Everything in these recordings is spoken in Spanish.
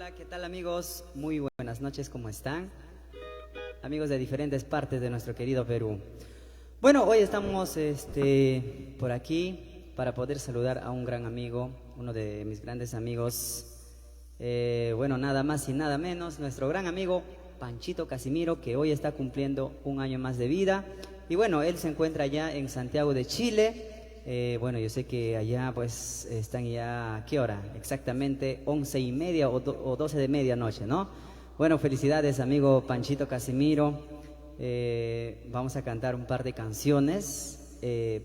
Hola, ¿qué tal amigos? Muy buenas noches, ¿cómo están? Amigos de diferentes partes de nuestro querido Perú. Bueno, hoy estamos por aquí para poder saludar a un gran amigo, uno de mis grandes amigos. Bueno, nada más y nada menos, nuestro gran amigo Panchito Casimiro, que hoy está cumpliendo un año más de vida. Y bueno, él se encuentra allá en Santiago de Chile. Bueno, yo sé que allá pues están ya, ¿qué hora? Exactamente 11:30 o 12 de medianoche, ¿no? Bueno, felicidades amigo Panchito Casimiro. Vamos a cantar un par de canciones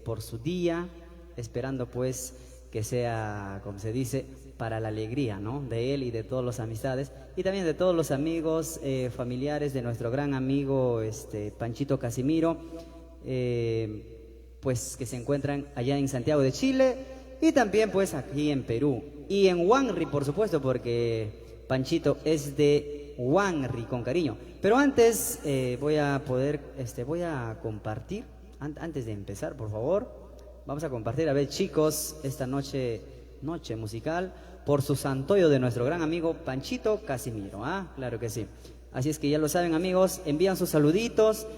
por su día, esperando pues que sea, como se dice, para la alegría, ¿no? De él y de todas las amistades y también de todos los amigos, familiares de nuestro gran amigo Panchito Casimiro. Pues que se encuentran allá en Santiago de Chile y también pues aquí en Perú y en Huanri, por supuesto, porque Panchito es de Huanri con cariño. Pero antes voy a compartir, antes de empezar, por favor, vamos a compartir, a ver chicos, esta noche musical por su santoyo de nuestro gran amigo Panchito Casimiro, claro que sí. Así es que ya lo saben amigos, envían sus saluditos.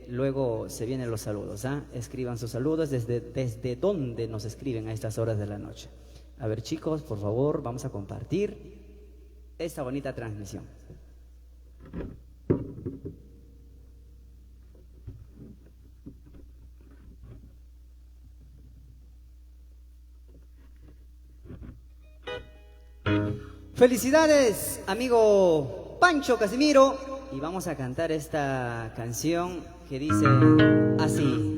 Luego se vienen los saludos, escriban sus saludos desde donde nos escriben a estas horas de la noche. A ver chicos, por favor, vamos a compartir esta bonita transmisión. Felicidades, amigo Pancho Casimiro. Y vamos a cantar esta canción que dice así.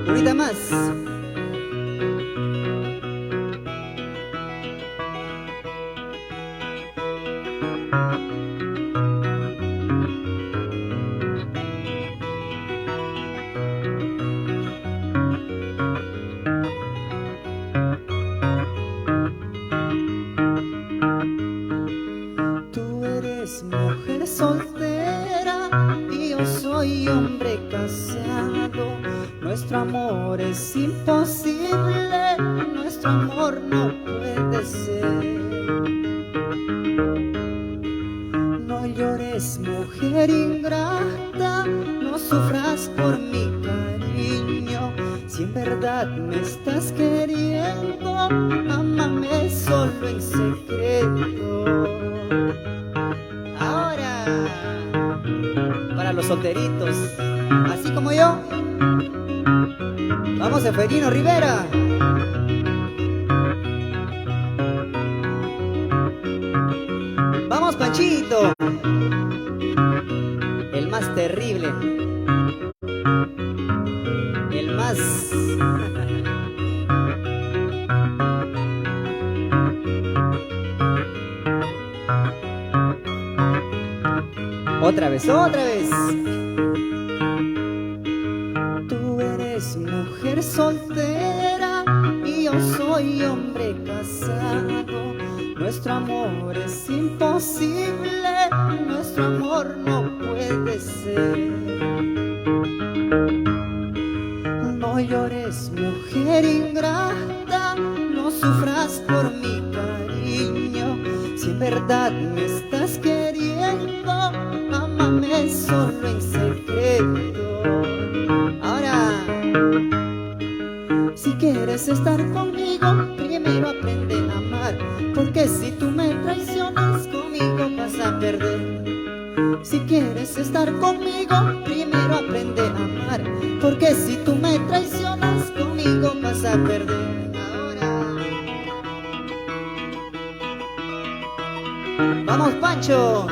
Ahorita más. Mujer soltera y yo soy hombre casado. Nuestro amor es imposible, nuestro amor no puede ser. No llores, mujer ingrata, no sufras por mi cariño. Si en verdad me estás queriendo, ámame solo en secreto. Para los solteritos, así como yo, vamos a Ferino Rivera. Vamos Panchito, el más terrible, el más... Otra vez. Tú eres mujer soltera y yo soy hombre casado. Nuestro amor es imposible, nuestro amor no puede ser. No llores, mujer ingrata, no sufras por mi cariño. Si en verdad me estás queriendo, ámame solo en secreto. Ahora, si quieres estar conmigo, primero aprende a amar, porque si tú me traicionas, conmigo vas a perder. Si quieres estar conmigo, primero aprende a amar, porque si tú me traicionas, conmigo vas a perder. vamos Pancho.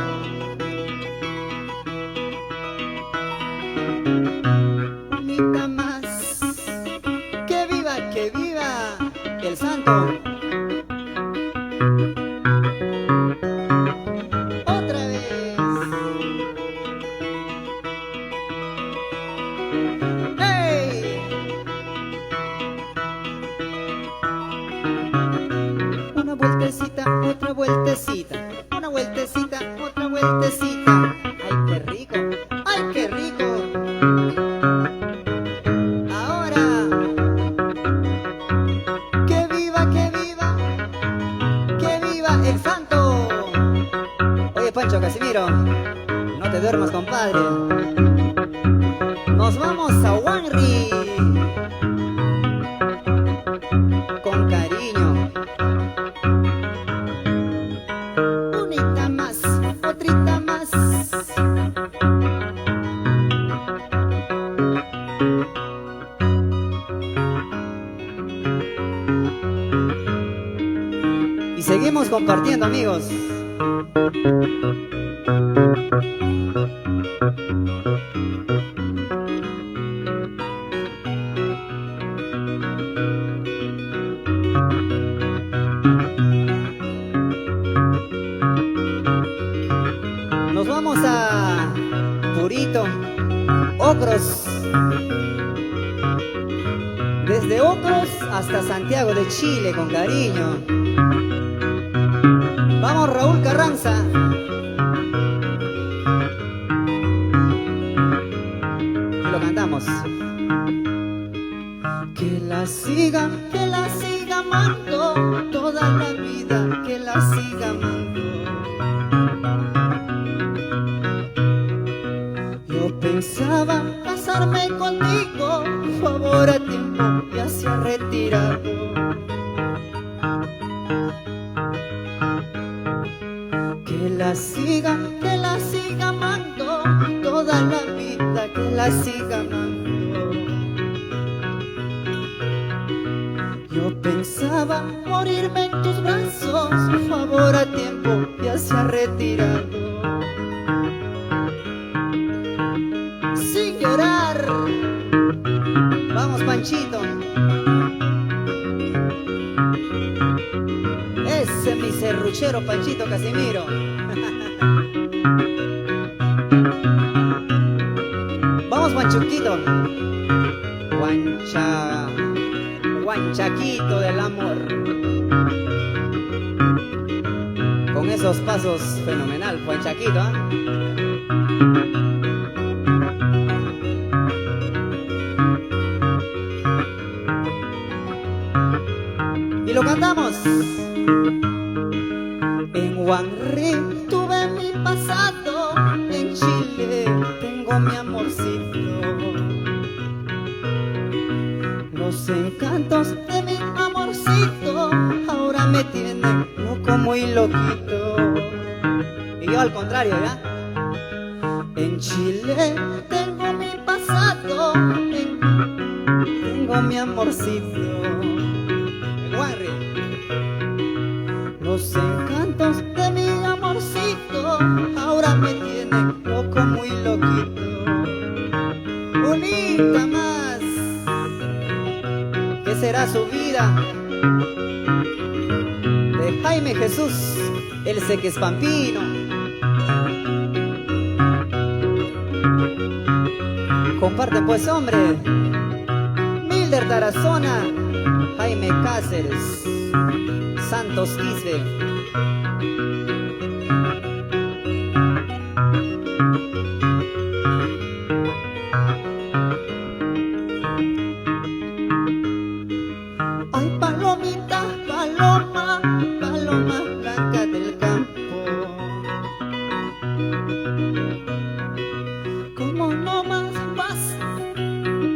Unita más, que viva el santo. Otra vez. ¡Hey! otra vueltecita, una vueltecita, otra vueltecita. ¡Ay, qué rico! ¡Ay, qué rico! Ahora, que viva, que viva, que viva el santo. Oye, Pancho Casimiro, no te duermas, compadre. Nos vamos a Huanri con cariño. Unita más, otrita más. Y seguimos compartiendo, amigos. Nos vamos a Purito, Ocros. Desde Ocros hasta Santiago de Chile, con cariño. Vamos, Raúl Carranza. Y lo cantamos. Que la siga amando toda la vida, que la siga amando. Yo pensaba casarme contigo, favor a tiempo ya se ha retirado. Que la siga amando toda la vida, que la siga amando. Yo pensaba morirme en tus brazos, favor a tiempo ya se ha retirado. Sin llorar, vamos, Panchito. Ese es mi serruchero, Panchito Casimiro. Vamos, Panchuquito. Guanchaquito del amor. Con esos pasos fenomenal, Guanchaquito, ¿eh? Y lo cantamos. En Huanri tuve mi pasado, en Chile tengo mi amorcito. Los encantos de mi amorcito ahora me tienen loco, muy loquito. Y yo al contrario, ¿ya? En Chile tengo mi pasado, tengo mi amorcito. Los encantos de mi amorcito ahora me tienen loco, muy loquito. Unita más, ¿qué será su vida? De Jaime Jesús, el Sequespampino. Comparte pues, hombre. Milder Tarazona, Jaime Cáceres, Santos Quispe. Ay, palomita, paloma, paloma blanca del campo. ¿Cómo no más vas?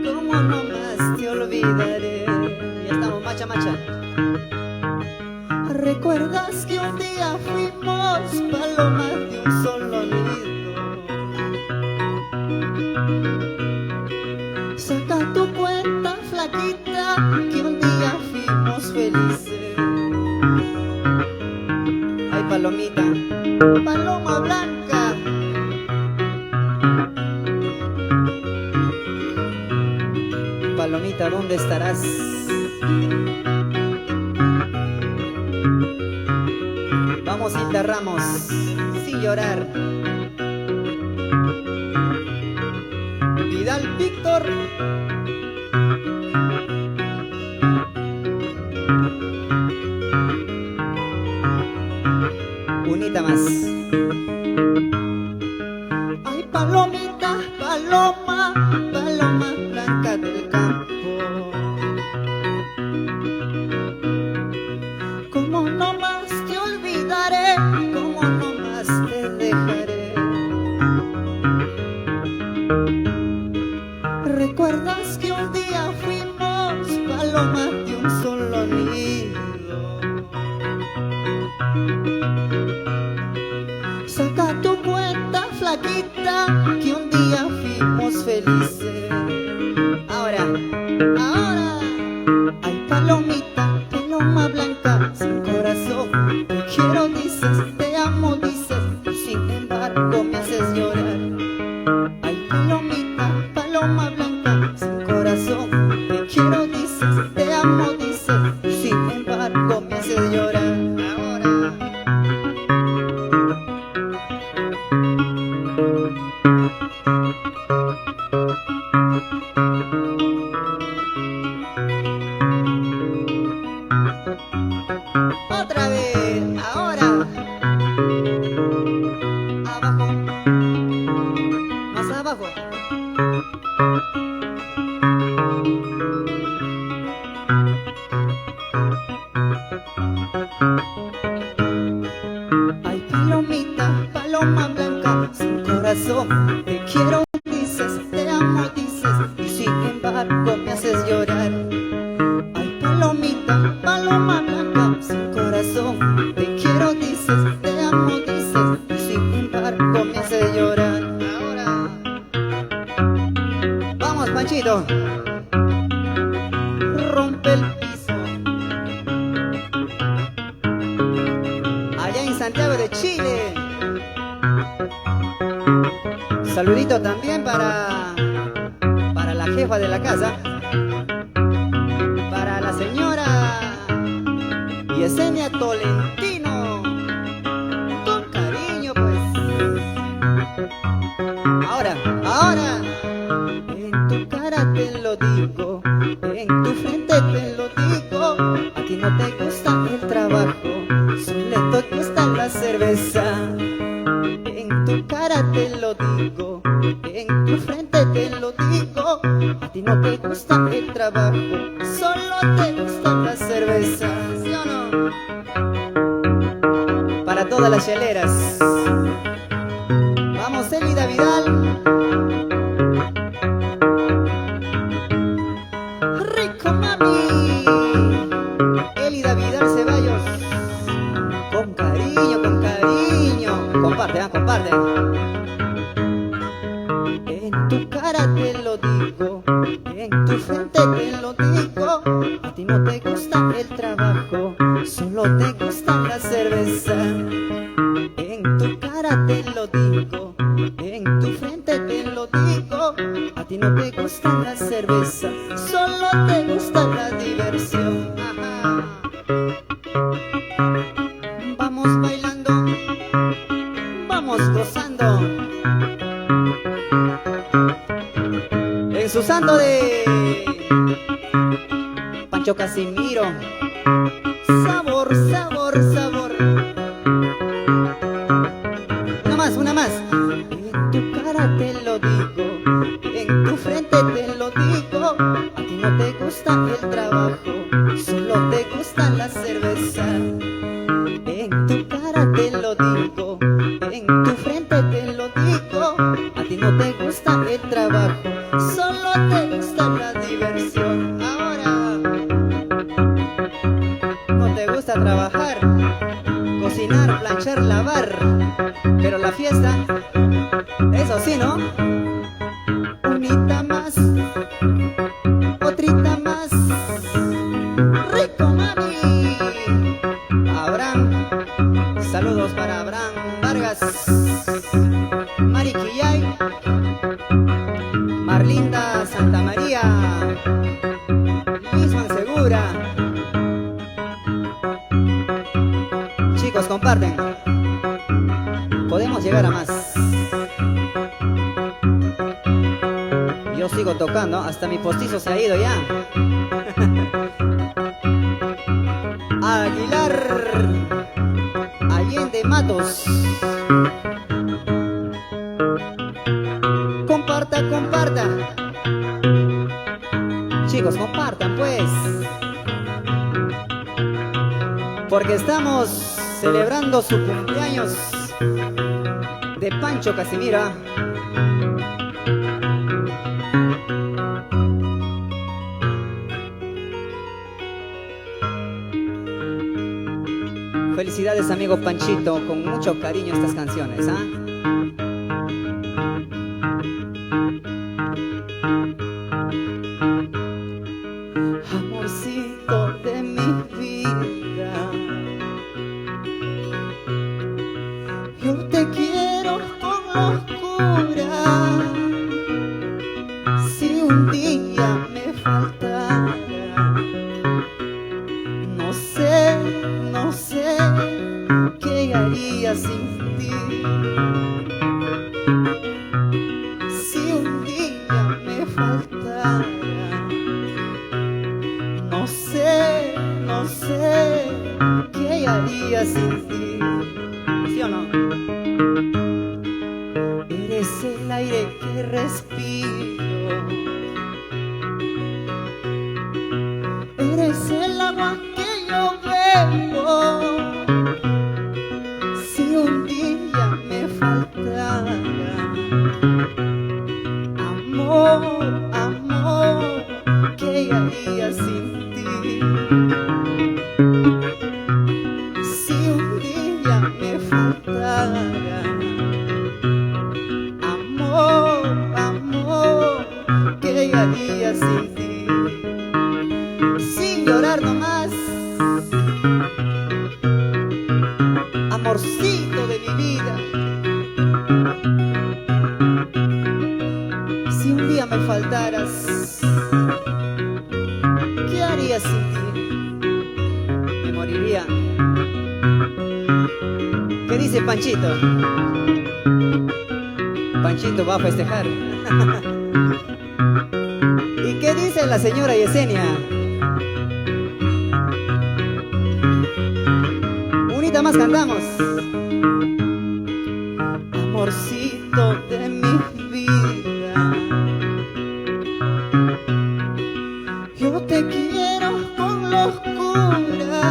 ¿Cómo no más te olvidaré? Ya estamos, macha, macha. ¿Recuerdas que un día fuimos palomas de un solo nido? Saca tu cuenta, flaquita, que un día fuimos felices. Ay, palomita, paloma blanca. Palomita, ¿dónde estarás? Vamos, Hilda Ramos, sin llorar. Vidal Víctor. paloma de un solo nido. Saca tu cuenta, flaquita, que un día fuimos felices. Ahora, ay palomita, paloma blanca, sin corazón, te quiero dices, te amo dices, y sin embargo me haces llorar. Ay palomita, paloma blanca, sin corazón, te quiero dices, te amo dices, y sin embargo me haces llorar. Ahora. Otra vez, ahora. Abajo. Más abajo. Ay palomita, paloma blanca, sin corazón, te quiero dices, te amo dices, y sin embargo me haces llorar. Ay palomita, paloma blanca, sin corazón, te quiero dices, te amo dices, y sin embargo me haces llorar. Ahora. Vamos Panchito. Rompe el piso. Allá en Santiago de Chile. Saludito también para la jefa de la casa, para la señora Yesenia Tolentino, con cariño pues. Ahora, en tu cara te lo digo, en tu frente te lo digo, a ti no te gusta el trabajo, solo te gusta la cerveza. En tu cara te lo digo, en tu frente te lo digo, a ti no te gusta el trabajo, solo te gusta la cerveza, ¿sí o no? Para todas las cheleras. Vamos, Elida Vidal. Rico mami. Elida Vidal Ceballos. Con cariño, con cariño. Comparte, comparte. En tu cara te lo digo, en tu frente te lo digo, a ti no te gusta el trabajo, solo te gusta la cerveza. En tu cara te lo digo, en tu frente te lo digo, a ti no te gusta la cerveza, solo te gusta la diversión. Ajá. Vamos bailando, vamos gozando. En su santo de Pancho Casimiro. Sabor, sabor, sabor. Una más. En tu cara te lo digo, en tu frente te lo digo, a ti no te gusta el trabajo, solo te gusta la cerveza. En tu cara te lo digo, en tu frente te lo digo, a ti no te gusta el trabajo, solo te gusta la diversión. Ahora, no te gusta trabajar, cocinar, planchar, lavar, pero la fiesta, eso sí, ¿no? Unita más, otrita más, rico mami. Abraham, saludos para Abraham Vargas, Mari Quillay, Marlinda Santa María, Lisman Segura. Chicos, comparten. Podemos llegar a más. Yo sigo tocando, hasta mi postizo se ha ido ya. Aguilar Allende Matos. Comparta, comparta. Chicos, compartan pues, porque estamos celebrando su cumpleaños de Pancho Casimiro. Felicidades, amigo Panchito, con mucho cariño estas canciones, ¿ah? Amorcito de mi vida, yo te quiero con locura. Si un día me faltara, no sé, no sé qué haría sin ti. Si un día me faltara, no sé, no sé qué haría sin ti. ¿Sí o no? Eres el aire que respiro, eres el agua que yo bebo. Si un día me faltara, amor, amor, ¿qué haría sin ti? Si un día me faltara, amor, amor, ¿qué haría sin ti? Sin llorar nomás, amorcito de mi vida. Si un día me faltaras, ¿qué haría sin ti? Me moriría. ¿Qué dice Panchito? Panchito va a festejar. ¿Y qué dice la señora Yesenia? Unita más cantamos. Amorcito de mi vida, yo te quiero con locura.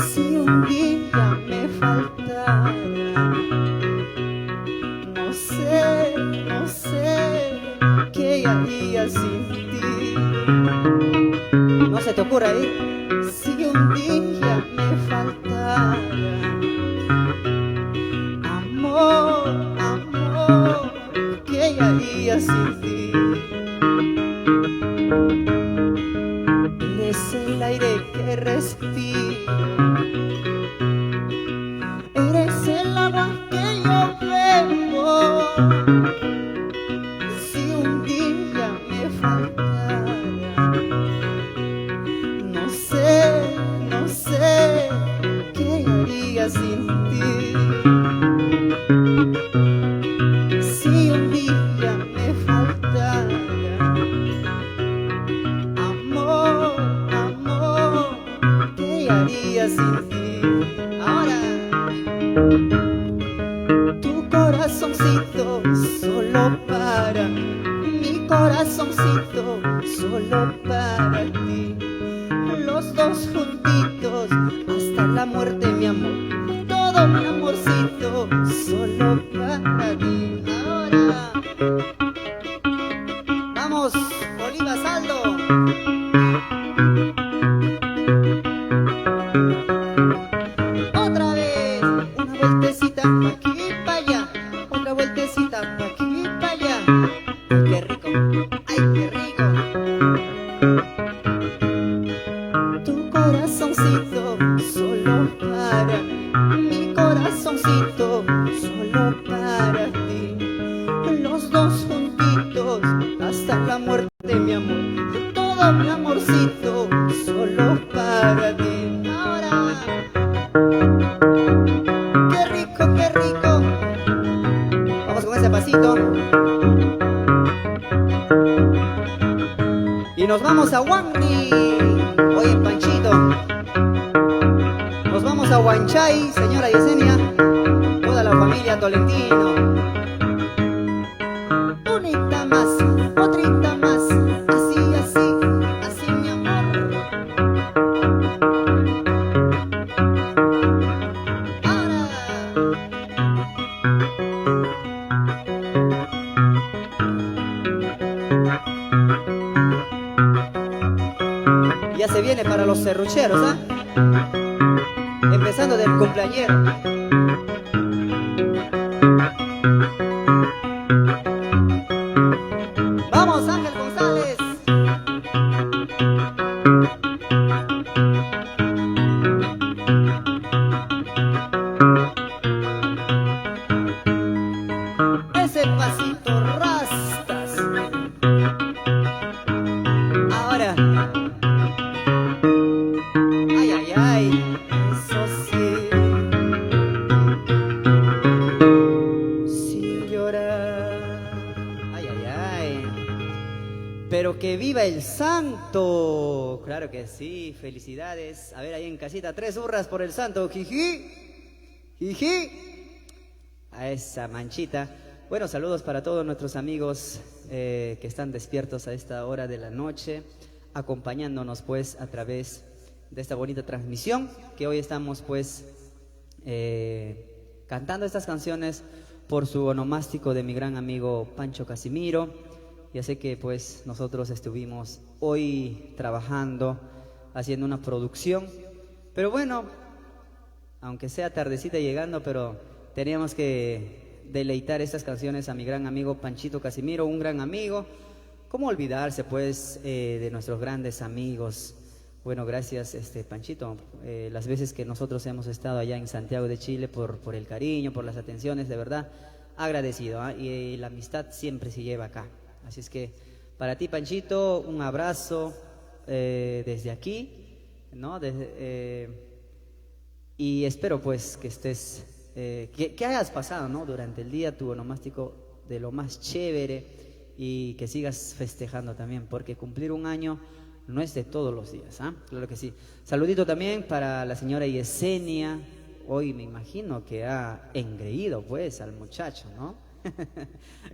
Si un día me faltara, no sé, no sé qué haría sin ti. ¿No se te ocurre ahí? Si un día me faltara, amor, amor, ¿qué haría sin ti? Eres el aire que respiro, eres el agua que yo bebo. Si un día me faltara, no sé, no sé qué haría sin ti. Si un día me faltara, amor, amor, ¿qué haría sin ti? Ahora, tu corazoncito solo para mi corazoncito, solo para ti. Los dos juntitos hasta la muerte, mi amor. Todo mi amorcito, solo para ti. Ahora, Vamos, Oliva Saldo. otra vez, una vueltecita pa' aquí y pa' allá, otra vueltecita pa' aquí y pa' allá. Qué rico. ¡Ay, qué rico! Tu corazoncito solo para mi corazoncito, solo para ti. Los dos juntitos hasta la muerte, mi amor. Todo mi amorcito solo para ti. Ahora, qué rico, qué rico. Vamos con ese pasito. Y nos vamos a Huanqui. Oye, Panchito. Nos vamos a Huanchay, señora Yesenia. Toda la familia Tolentino. Unita más, otrita más, así, así, así, mi amor. Ahora, Ya se viene para los serrucheros, ¿ah? regresando del cumpleañero. Vamos, Ángel González. Ese pasito rastas. Ahora. Ay, ay, ay. Eso sí. Sin llorar. Ay, ay, ay. Pero que viva el santo. Claro que sí. Felicidades. A ver, ahí en casita, 3 hurras por el santo. Jiji. Jiji. A esa manchita. Bueno, saludos para todos nuestros amigos que están despiertos a esta hora de la noche, acompañándonos pues a través de esta bonita transmisión, que hoy estamos pues cantando estas canciones por su onomástico de mi gran amigo Pancho Casimiro. Ya sé que pues nosotros estuvimos hoy trabajando, haciendo una producción, pero bueno, aunque sea tardecita llegando, pero teníamos que deleitar estas canciones a mi gran amigo Panchito Casimiro, un gran amigo. ¿Cómo olvidarse pues de nuestros grandes amigos? Bueno, gracias Panchito, las veces que nosotros hemos estado allá en Santiago de Chile por el cariño, por las atenciones, de verdad agradecido, ¿eh? Y la amistad siempre se lleva acá. Así es que para ti, Panchito, un abrazo desde aquí, ¿no? Y espero pues que estés que hayas pasado, ¿no?, durante el día tu onomástico de lo más chévere, y que sigas festejando también, porque cumplir un año no es de todos los días, ¿ah? Claro que sí. Saludito también para la señora Yesenia. Hoy me imagino que ha engreído pues al muchacho, ¿no?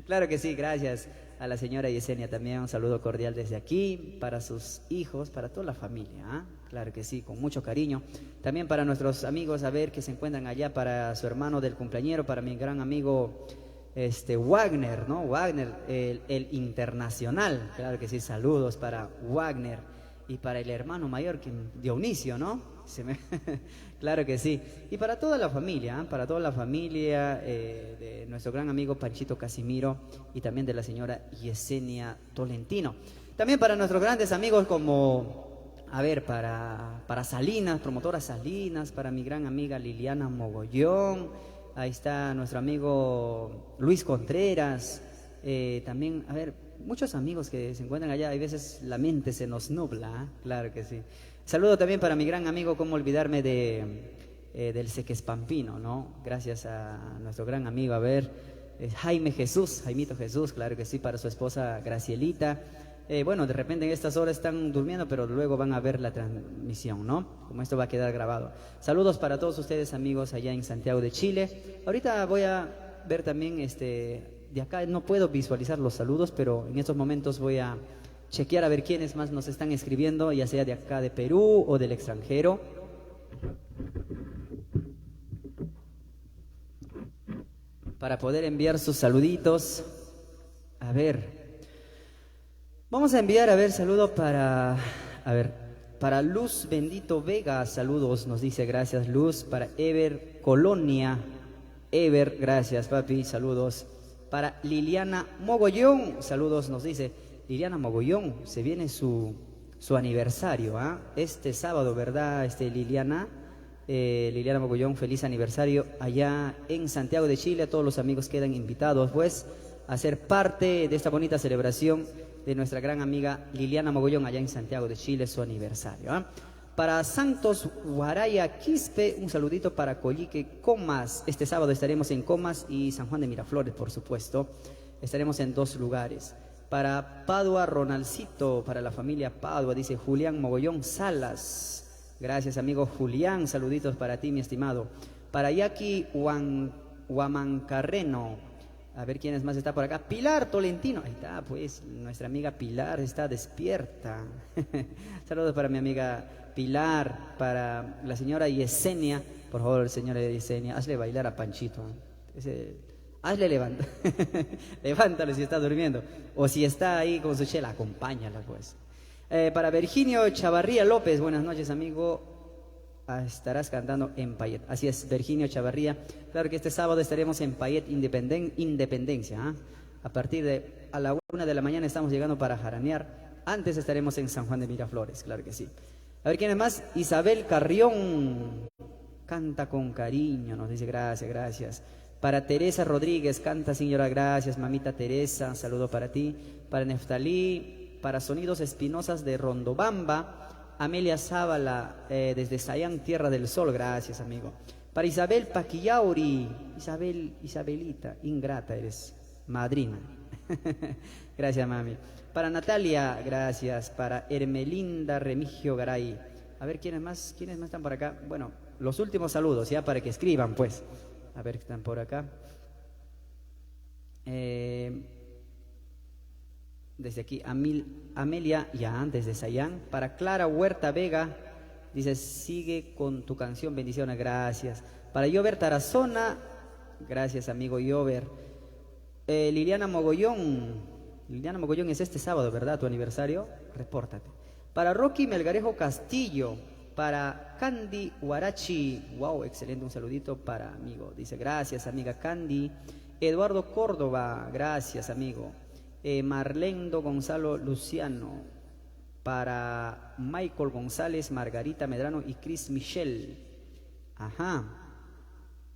Claro que sí, gracias a la señora Yesenia también. Un saludo cordial desde aquí para sus hijos, para toda la familia, ¿ah? Claro que sí, con mucho cariño. También para nuestros amigos, a ver, que se encuentran allá, para su hermano del cumpleañero, para mi gran amigo Wagner, ¿no? Wagner, el internacional. Claro que sí, saludos para Wagner. Y para el hermano mayor, Dionisio, ¿no? Claro que sí. Y para toda la familia, ¿eh? Para toda la familia de nuestro gran amigo Panchito Casimiro, y también de la señora Yesenia Tolentino. También para nuestros grandes amigos como, a ver, para Salinas, promotora Salinas, para mi gran amiga Liliana Mogollón. Ahí está nuestro amigo Luis Contreras. También, a ver, muchos amigos que se encuentran allá. Hay veces la mente se nos nubla, ¿eh? Claro que sí. Saludo también para mi gran amigo, cómo olvidarme del Sequespampino, ¿no? Gracias a nuestro gran amigo, a ver, Jaimito Jesús, claro que sí, para su esposa Gracielita. Bueno, de repente en estas horas están durmiendo, pero luego van a ver la transmisión, ¿no? Como esto va a quedar grabado. Saludos para todos ustedes, amigos, allá en Santiago de Chile. Ahorita voy a ver también, de acá no puedo visualizar los saludos, pero en estos momentos voy a chequear a ver quiénes más nos están escribiendo, ya sea de acá de Perú o del extranjero. Para poder enviar sus saluditos. A ver. Vamos a enviar, a ver, saludo para Luz Bendito Vega, saludos, nos dice, gracias Luz. Para Ever Colonia, Ever, gracias papi, saludos. Para Liliana Mogollón, saludos, nos dice Liliana Mogollón, se viene su aniversario, ¿ah? Este sábado, ¿verdad, Liliana? Liliana Mogollón, feliz aniversario allá en Santiago de Chile. A todos los amigos quedan invitados pues a ser parte de esta bonita celebración de nuestra gran amiga Liliana Mogollón allá en Santiago de Chile, su aniversario, ¿eh? Para Santos Guaraya Quispe, un saludito para Collique Comas. Este sábado estaremos en Comas y San Juan de Miraflores, por supuesto. Estaremos en 2 lugares. Para Padua Ronalcito, para la familia Padua, dice Julián Mogollón Salas. Gracias, amigo Julián, saluditos para ti, mi estimado. Para Yaqui Huamancarreno. A ver quiénes más está por acá. Pilar Tolentino. Ahí está, pues, nuestra amiga Pilar está despierta. Saludos para mi amiga Pilar, para la señora Yesenia. Por favor, señora Yesenia, hazle bailar a Panchito. Hazle levantar. Levántalo si está durmiendo. O si está ahí con su chela, acompáñala, pues. Para Virginio Chavarría López. Buenas noches, amigo. estarás cantando en Payet. Así es, Virginio Chavarría. Claro que este sábado estaremos en Payet Independencia. ¿Ah? A partir de a la 1 de la mañana estamos llegando para jaranear. Antes estaremos en San Juan de Miraflores, claro que sí. A ver, ¿quién es más? Isabel Carrión. Canta con cariño, nos dice gracias, gracias. Para Teresa Rodríguez, canta señora, gracias. Mamita Teresa, saludo para ti. Para Neftalí, para Sonidos Espinosas de Rondobamba. Amelia Zábala, desde Sayán, Tierra del Sol, gracias amigo. Para Isabel Paquillauri, Isabelita, ingrata eres, madrina. Gracias mami. Para Natalia, gracias. Para Hermelinda Remigio Garay. A ver, ¿quiénes más están por acá? Bueno, los últimos saludos, ya para que escriban, pues. A ver, están por acá. Desde aquí, Amelia, ya antes de Sayán. Para Clara Huerta Vega, dice, sigue con tu canción, bendiciones, gracias. Para Yover Tarazona, gracias amigo Yover. Liliana Mogollón es este sábado, ¿verdad? Tu aniversario, repórtate. Para Rocky Melgarejo Castillo, para Candy Huarachi, wow, excelente, un saludito para amigo. Dice, gracias amiga Candy. Eduardo Córdoba, gracias amigo. Marlendo Gonzalo Luciano. Para Michael González, Margarita Medrano y Chris Michel. Ajá,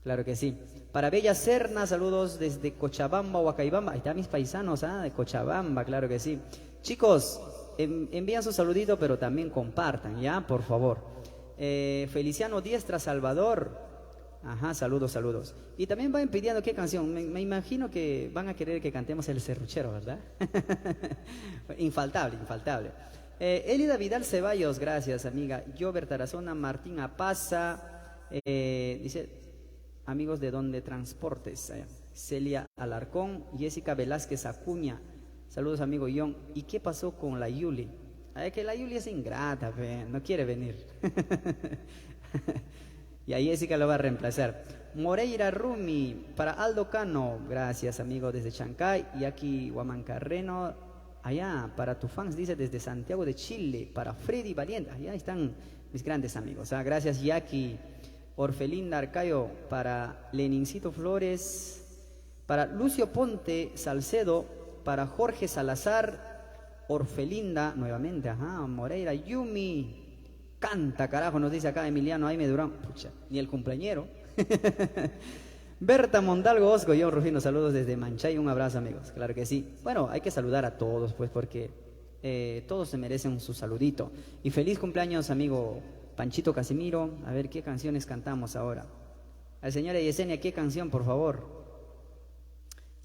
claro que sí. Para Bella Serna, saludos desde Cochabamba, Huacaibamba. Ahí están mis paisanos, de Cochabamba, claro que sí. Chicos, envían su saludito, pero también compartan, ¿ya? Por favor. Feliciano Diestra, Salvador. Ajá, saludos. Y también van pidiendo qué canción. Me imagino que van a querer que cantemos El Serruchero, ¿verdad? Infaltable. Elida Vidal Ceballos, gracias, amiga. Jover Tarazona, Martín Apaza. Dice, amigos de Donde Transportes. Celia Alarcón, Jessica Velázquez Acuña. Saludos, amigo John. ¿Y qué pasó con la Yuli? Que la Yuli es ingrata, no quiere venir. Y a Jessica lo va a reemplazar. Moreira Rumi, para Aldo Cano, gracias amigo desde Chancay. Y aquí Huamancarreno, allá para tu fans, dice desde Santiago de Chile. Para Freddy Valiente, allá están mis grandes amigos. Gracias Jackie. Orfelinda Arcayo, para Lenincito Flores. Para Lucio Ponte Salcedo, para Jorge Salazar. Orfelinda, nuevamente, Moreira Yumi. Canta, carajo, nos dice acá Emiliano Aime Durán. Pucha, ni el cumpleañero. Berta Mondalgo Osco, yo Rufino, saludos desde Manchay, un abrazo amigos, claro que sí. Bueno, hay que saludar a todos, pues, porque todos se merecen su saludito. Y feliz cumpleaños, amigo Panchito Casimiro. A ver, ¿qué canciones cantamos ahora? Al señor Yesenia, ¿qué canción, por favor?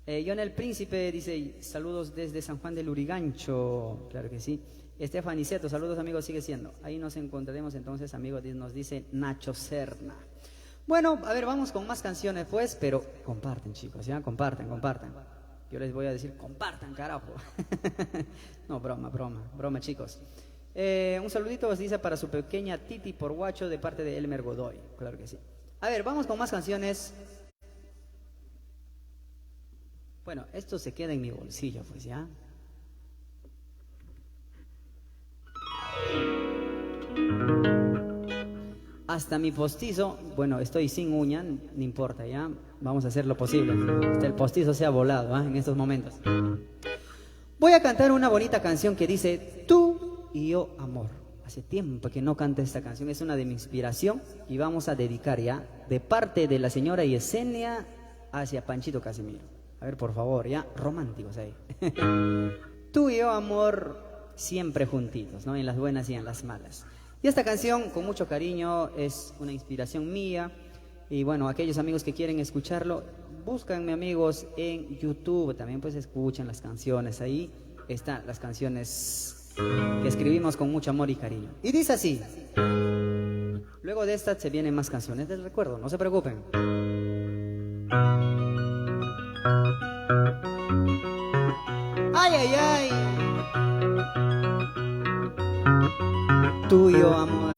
John el Príncipe dice, saludos desde San Juan del Lurigancho, claro que sí. Estefan Iseto, saludos amigos, sigue siendo. Ahí nos encontraremos entonces, amigos, nos dice Nacho Serna. Bueno, a ver, vamos con más canciones pues, pero comparten chicos, ¿ya? Compartan. Yo les voy a decir, compartan, carajo. No, broma chicos. Un saludito os dice para su pequeña Titi por Guacho de parte de Elmer Godoy, claro que sí. A ver, vamos con más canciones. Bueno, esto se queda en mi bolsillo pues, ¿ya? Hasta mi postizo, bueno, estoy sin uña, no importa, ¿ya? Vamos a hacer lo posible. Hasta el postizo sea volado, en estos momentos. Voy a cantar una bonita canción que dice, Tú y yo, amor. Hace tiempo que no canto esta canción, es una de mi inspiración y vamos a dedicar ya, de parte de la señora Yesenia hacia Panchito Casimiro. A ver, por favor, ya, románticos ahí. Tú y yo, amor, siempre juntitos, ¿no? En las buenas y en las malas. Y esta canción, con mucho cariño, es una inspiración mía. Y bueno, aquellos amigos que quieren escucharlo, búscanme amigos en YouTube. También pues escuchan las canciones. Ahí están las canciones que escribimos con mucho amor y cariño. Y dice así. Luego de esta se vienen más canciones del recuerdo, no se preocupen. Ay, ay, ay. Tuyo amor,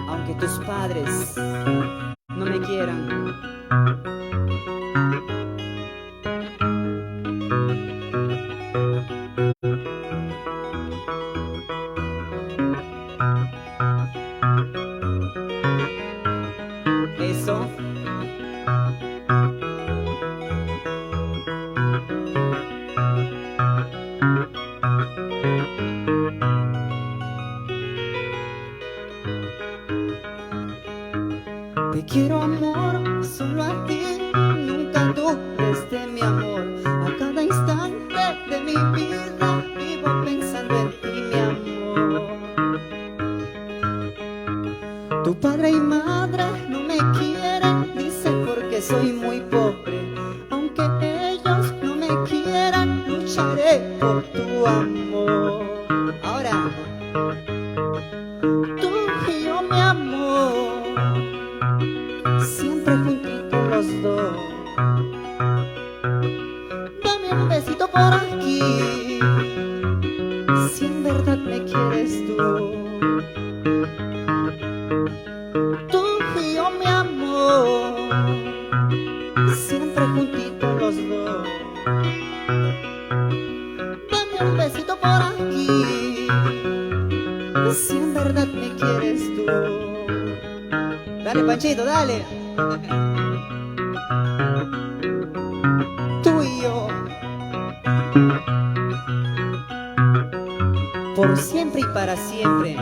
aunque tus padres no me quieran, Te quiero amor, solo a ti, nunca dudes de mi amor. A cada instante de mi vida vivo pensando en ti, mi amor. Tu padre y madre no me quieren, dicen porque soy muy pobre. Aunque ellos no me quieran, lucharé por tu amor. Ahora, tú y yo, mi amor, siempre juntitos los dos. Dame un besito por aquí, si en verdad me quieres tú. Tú y yo, mi amor, siempre juntitos los dos. Dame un besito por aquí, si en verdad me quieres tú. Dale, Panchito, dale. Tú y yo, Por siempre y para siempre.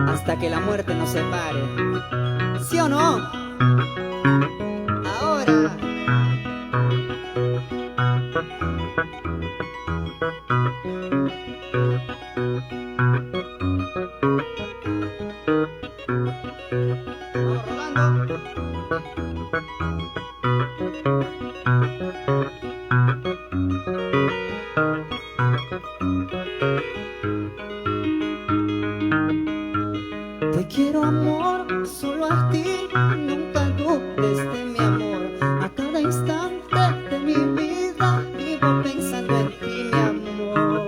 Hasta que la muerte nos separe. ¿Sí o no? Ahora. Vamos rodando. te quiero amor, solo a ti, nunca dudes de mi amor. A cada instante de mi vida vivo pensando en ti, mi amor.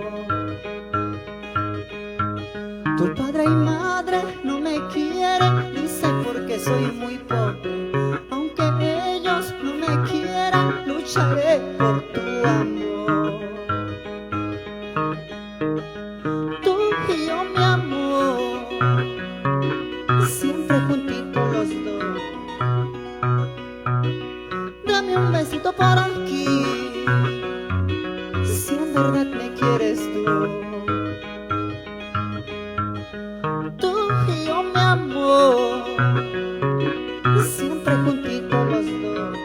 Tu padre y madre no me quieren, dicen porque soy muy pobre. Aunque ellos no me quieran, lucharé por tu amor. Tú y yo, mi amor, siempre juntitos los dos. Dame un besito por aquí, si en verdad me quieres tú. Tú y yo, mi amor, siempre juntitos los dos.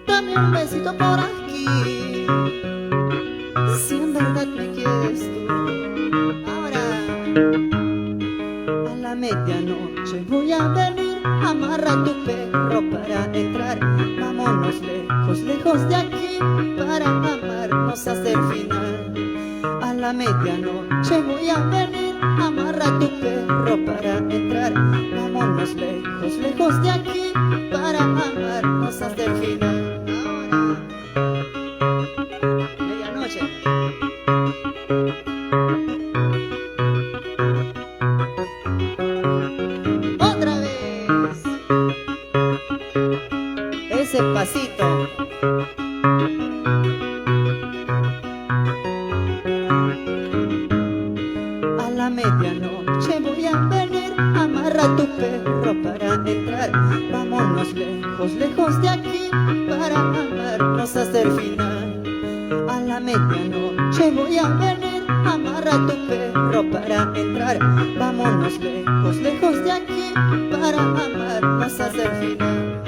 Dame un besito por aquí, si en verdad me quieres tú. Ahora, a la medianoche voy a venir, amarra tu perro para entrar. Vámonos lejos, lejos de aquí, para amarnos hasta el final. A la medianoche voy a venir, amarra tu perro para entrar. Vámonos lejos, lejos de aquí, para amarnos hasta el final. Ahora. Medianoche. Otra vez. Ese pasito. A la medianoche voy a venir, amarra tu perro para entrar. Vámonos lejos, lejos de aquí, para amarnos hasta el final. A la medianoche voy a venir, amarra tu perro para entrar. Vámonos lejos, lejos de aquí, para amarnos hasta el final.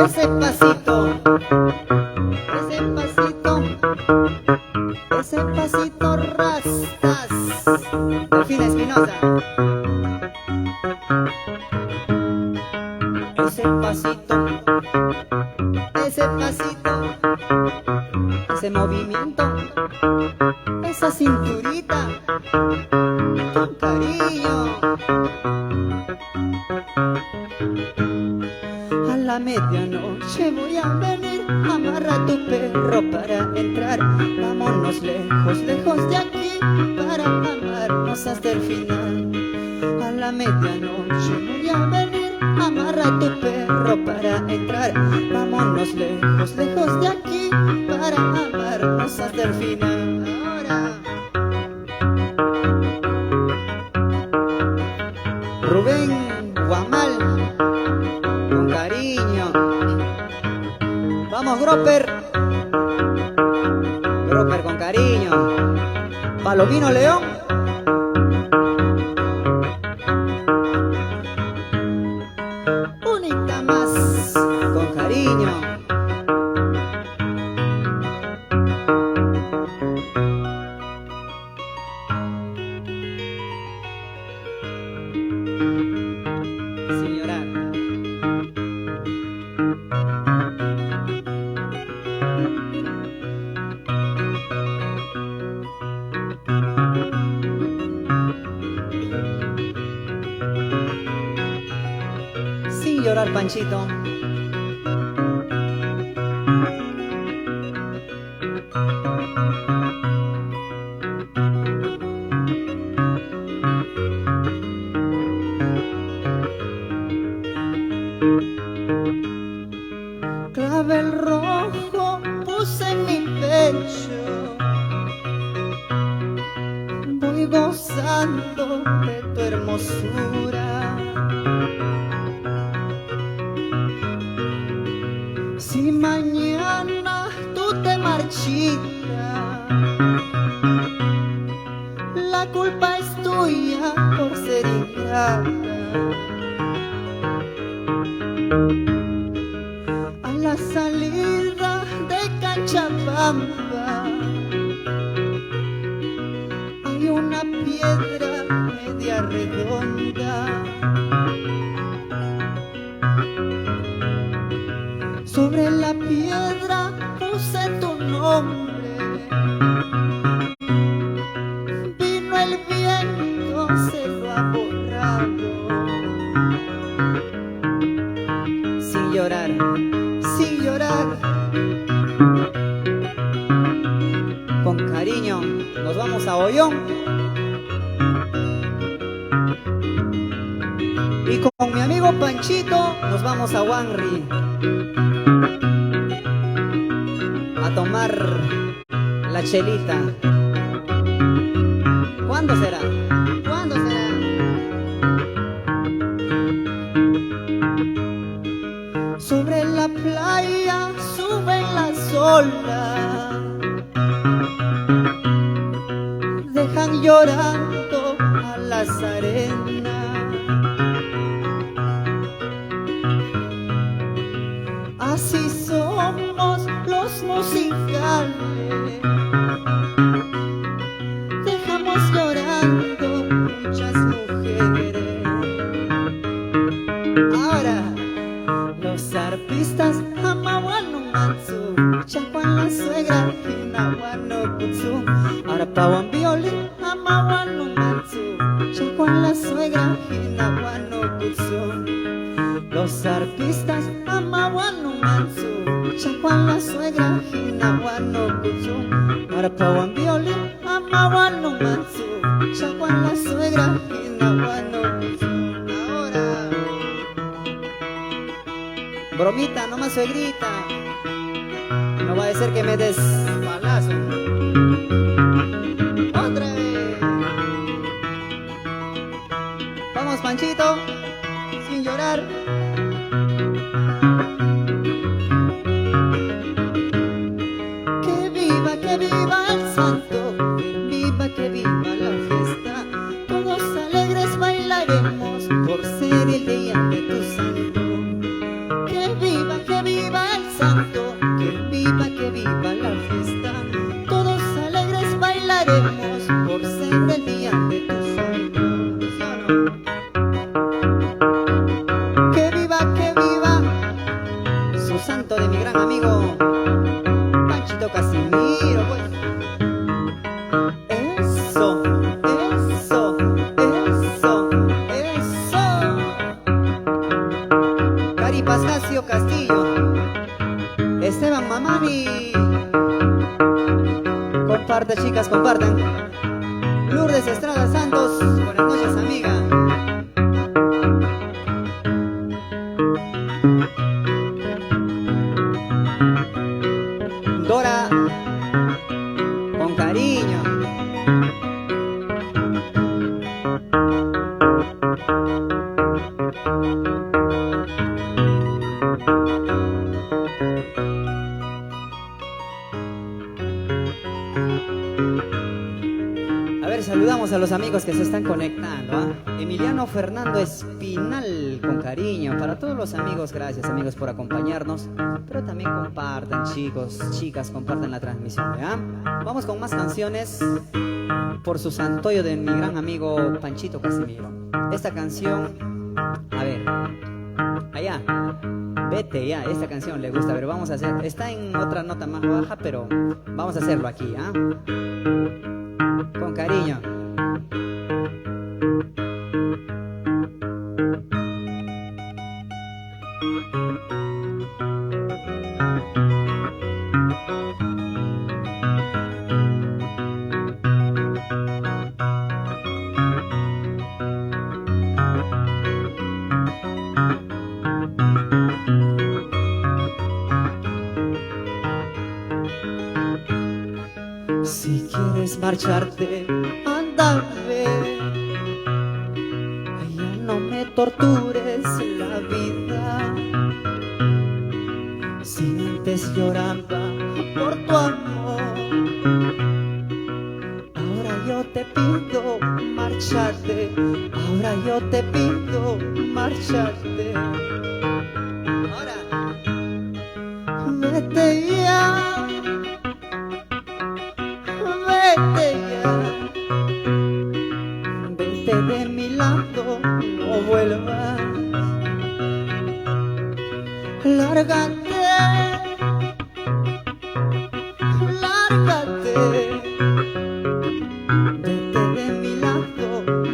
Ese pasito, ese pasito, ese pasito rastas. Delfina Espinosa. Ese pasito, ese pasito, ese movimiento, esa cinturita, con cariño. A la medianoche voy a venir, amarra tu perro para entrar. Vámonos lejos, lejos de aquí, para amarnos hasta el final. A la medianoche voy a venir, amarra tu perro para entrar. Vámonos lejos, lejos de aquí, para amarnos hasta el final. Ahora, Rubén Guamal. cariño. Vamos, Groper. Groper con cariño. Palomino León. Unita más. Con cariño. Sin llorar. Sin llorar, Panchito. Clavel rojo puse en mi pecho, voy gozando de tu hermosura. Si mañana tú te marchitas, la culpa es tuya por ser ingrata. A la salida de Cachabamba hay una piedra media redonda. Sobre la piedra puse tu nombre. Vino el viento, se lo ha borrado. Sin llorar. Sin llorar. Con cariño. Nos vamos a Ollón. Y con mi amigo Panchito nos vamos a Huanri a tomar la chelita. ¿Cuándo será? ¿Cuándo será? Sobre la playa suben las olas, dejan llorando a las arenas. Así somos los musicales, dejamos llorando muchas mujeres. Ahora los arpistas amawan matsu, chacuan la suegra hinawan no kutsu. Ahora pawan violín amawan matsu, chacuan la suegra hinawan no kutsu. Los arpistas amawan matsu, chacuan la suegra hinawan no kutsu. Ahora pawan violín amawan matsu, chacuan la suegra hinawan no kutsu. Ahora Bromita, no más suegrita. No va a ser que me des balazo. otra vez. Vamos, Panchito. Sin llorar. Que viva el santo, que viva la fiesta. Todos alegres bailaremos por ser el día de tu santo. Que viva el santo, que viva la fiesta. Todos alegres bailaremos por ser el día de tu santo. ¿Sí o no? Que viva Su santo de mi gran amigo Panchito Casimiro, pues. eso, eso, eso, eso. Cari Pascasio Castillo, Esteban Mamani. Comparte, chicas, compartan. Lourdes Estrada Santos, buenas noches, amiga. Dora, con cariño. saludamos a los amigos que se están conectando, ¿ah? Emiliano Fernando Espinal, con cariño. Para todos los amigos, gracias amigos por acompañarnos. Pero también compartan, chicos, chicas, compartan la transmisión, ¿ya? Vamos con más canciones por su santoyo de mi gran amigo Panchito Casimiro. Esta canción, a ver, allá, vete ya, esta canción le gusta, pero vamos a hacer, está en otra nota más baja, pero vamos a hacerlo aquí, ¿ah? Con cariño. Si quieres marcharte, anda, ve. Ya no me tortures la vida. Si antes lloraba por tu amor, ahora yo te pido márchate. Ahora yo te pido márchate. Ahora, vete ya. Vete ya, vete de mi lado, no vuelvas. Lárgate, lárgate. Vete de mi lado,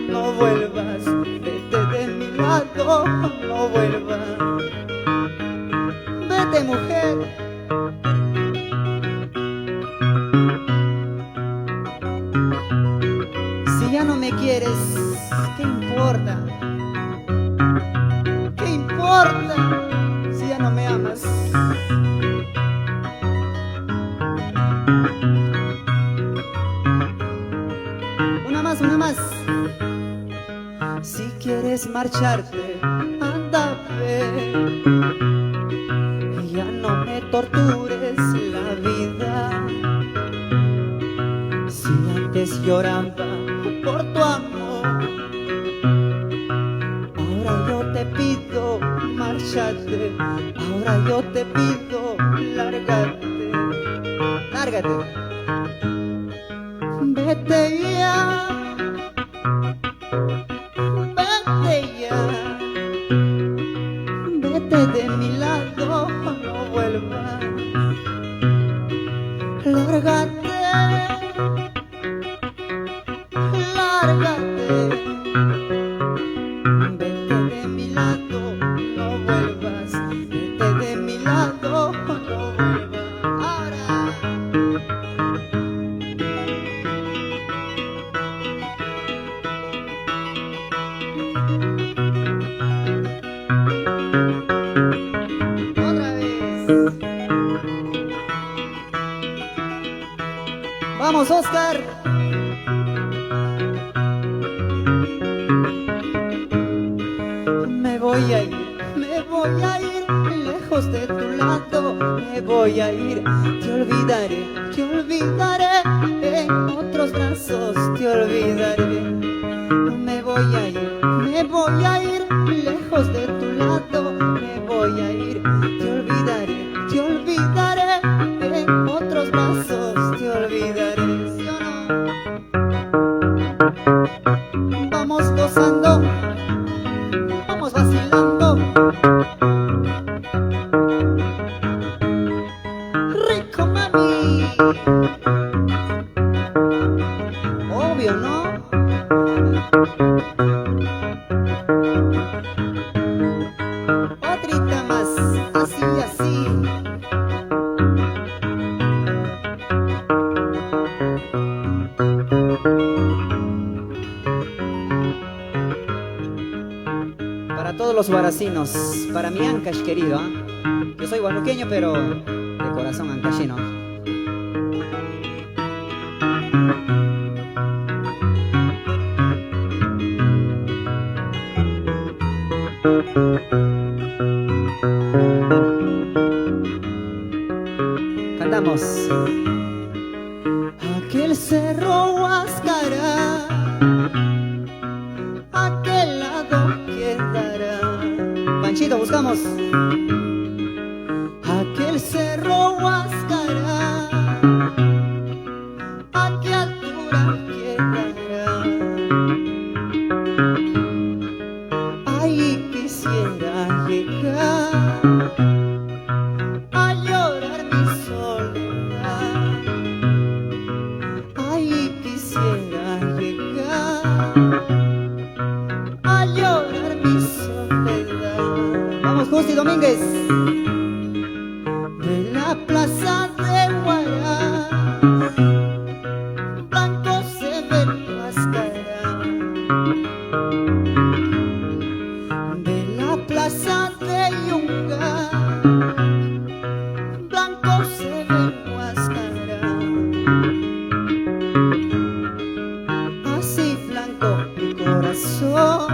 no vuelvas. Vete de mi lado, no vuelvas. Vete, mujer. Ya no me quieres, ¿qué importa? ¿Qué importa si ya no me amas? Una más, una más. Si quieres marcharte, anda, ve. Ya no me tortures la vida. Si antes lloraba por tu amor, ahora yo te pido márchate. Ahora yo te pido lárgate. Lárgate. Vete ya. Vete ya. Vete de mi lado, no vuelvas. Lárgate. Lárgate, vete de mi lado, no vuelvas. Vete de mi lado, no vuelvas. Ahora. Otra vez. Vamos, Oscar. Me voy a ir lejos de tu lado, me voy a ir, te olvidaré en otros brazos, te olvidaré. Me voy a ir lejos de tu lado, me voy a ir, te olvidaré en otros brazos, te olvidaré. ¿Sí o no? Vamos gozando. Vamos vacilando. Rico, mami. Obvio, ¿no? Otrita más, así, así. Para todos los huaracinos, para mi Ancash querido, ¿eh? Yo soy huanuqueño, pero de corazón ancashino. Cantamos. Aquel cerro Huáscara vamos. Aquel cerro Huáscara, ¿a qué altura quedará? Ahí quisiera llegar a llorar mi soledad. Ahí quisiera llegar a llorar mi soledad. Vamos, Justi Domínguez. De la plaza de Huaraz, blanco se ve el Huáscara. De la plaza de Yunga, blanco se ve el Huáscara. Así blanco mi corazón,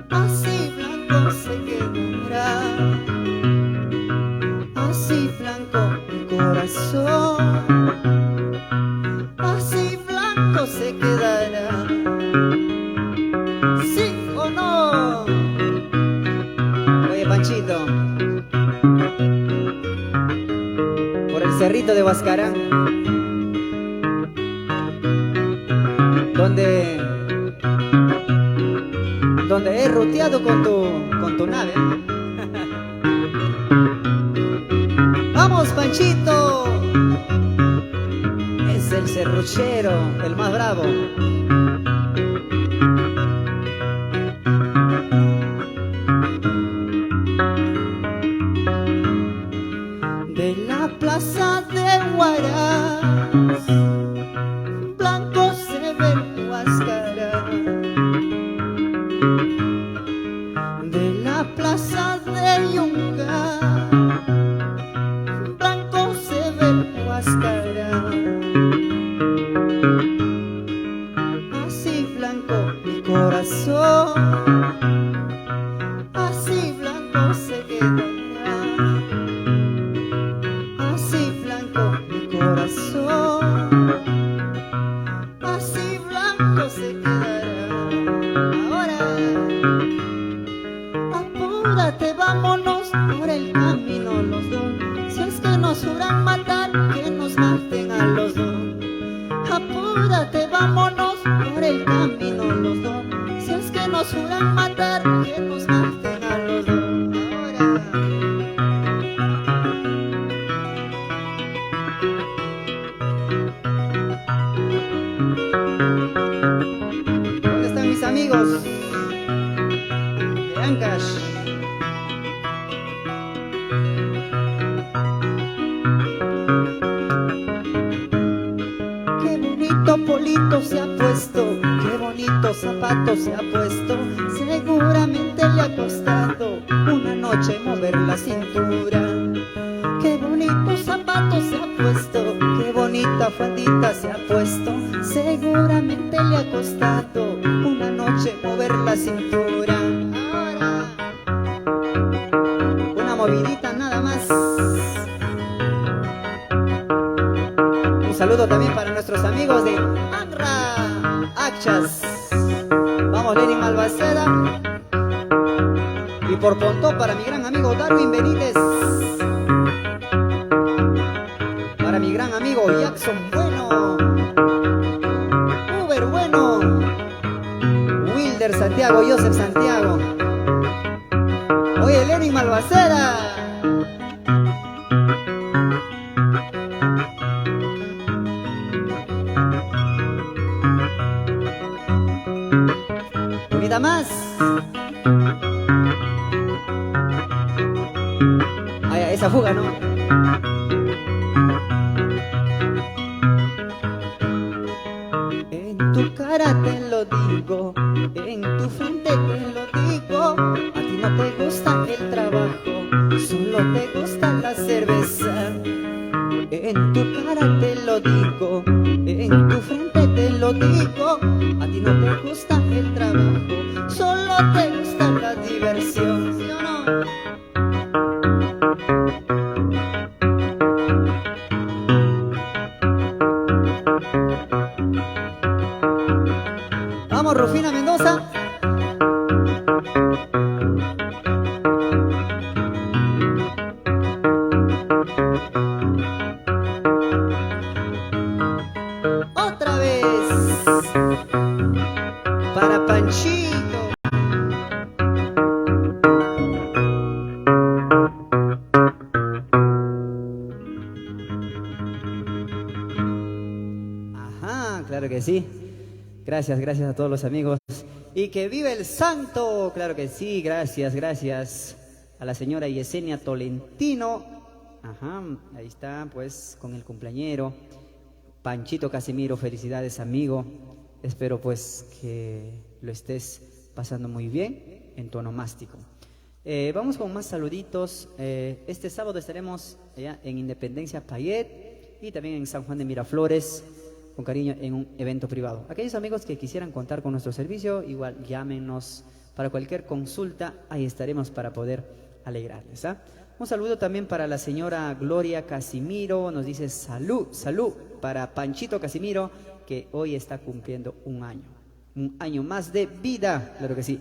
así blanco se quedará. Así blanco mi corazón, así blanco se quedará. ¿Sí o no? Oye, Panchito, por el cerrito de Huascarán, donde he ruteado con tu nave. Vamos, Panchito, es el serruchero, el más bravo. De la plaza de Huaraz, blanco se ve el Huáscara. De la plaza de Yunga, blanco se ve el Huáscara. Así blanco mi corazón, así blanco se quedará. Así blanco mi corazón, así blanco se quedará. Ahora, apúrate, vámonos por el camino los dos. Si es que nos juran matar, que nos maten a los dos. Apúrate, vámonos por el camino los dos. Si es que nos juran matar, que nos maten a los dos. ¿Dónde están mis amigos de Ancash? Qué bonito polito se ha puesto, qué bonito zapato se ha puesto. Seguramente le ha costado una noche mover la cintura. Qué bonito zapato se ha puesto, qué bonita faldita se ha puesto. Seguramente le ha costado una noche mover la cintura. Ahora, Una movidita nada más. Un saludo también para nuestros amigos de Anra, Achas. Vamos, Lenin Malvaceda. Y por Pontó para mi gran amigo Darwin Benítez. Para mi gran amigo Jackson Bueno. Uber Bueno. Wilder Santiago, Joseph Santiago. Oye, Lenin Malvaceda. Unida más. Ay, esa fuga, ¿no? en tu cara te lo digo, en tu frente te lo digo. A ti no te gusta el trabajo, solo te gusta la cerveza. En tu cara te lo digo, en tu frente te lo digo. A ti no te gusta el trabajo, solo te gusta la diversión. ¿Sí o no? Vamos, Rufina Mendoza. sí? Gracias, gracias a todos los amigos. Y que vive el santo, claro que sí, gracias, gracias a la señora Yesenia Tolentino. Ajá, ahí está, pues, con el cumpleañero. Panchito Casimiro, felicidades, amigo. Espero, pues, que lo estés pasando muy bien en tu onomástico. Vamos con más saluditos. Este sábado estaremos allá en Independencia Payet y también en San Juan de Miraflores, con cariño, en un evento privado. Aquellos amigos que quisieran contar con nuestro servicio, igual llámenos para cualquier consulta, ahí estaremos para poder alegrarles. Un saludo también para la señora Gloria Casimiro, nos dice salud, salud para Panchito Casimiro, que hoy está cumpliendo un año más de vida, claro que sí.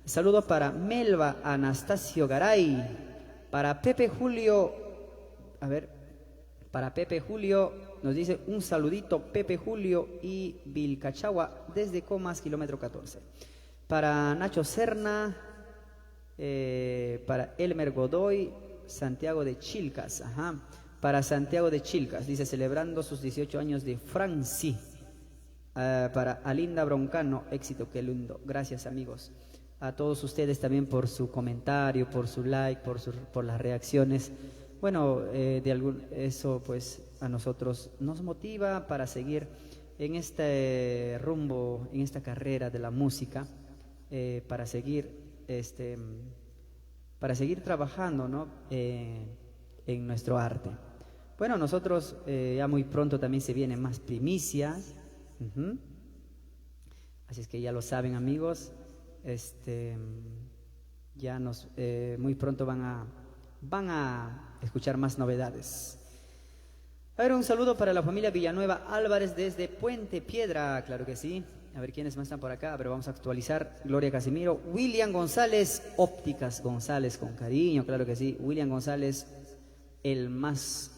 Saludo para Melba Anastasio Garay, para Pepe Julio, para Pepe Julio nos dice un saludito Pepe Julio y Vilcachagua desde Comas, kilómetro 14. Para Nacho Serna, para Elmer Godoy, Santiago de Chilcas, para Santiago de Chilcas, dice celebrando sus 18 años de Franci. Para Alinda Broncano, éxito, qué lindo. Gracias, amigos. A todos ustedes también por su comentario, por su like, por las reacciones. Bueno, eso pues a nosotros nos motiva para seguir en este rumbo, en esta carrera de la música, para seguir trabajando, ¿no? En nuestro arte. Bueno, nosotros ya muy pronto también se vienen más primicias. Así es que ya lo saben, amigos. Ya muy pronto van a escuchar más novedades. A ver, un saludo para la familia Villanueva Álvarez desde Puente Piedra, claro que sí. A ver quiénes más están por acá, pero vamos a actualizar. Gloria Casimiro, William González, Ópticas González, con cariño, claro que sí. William González, el más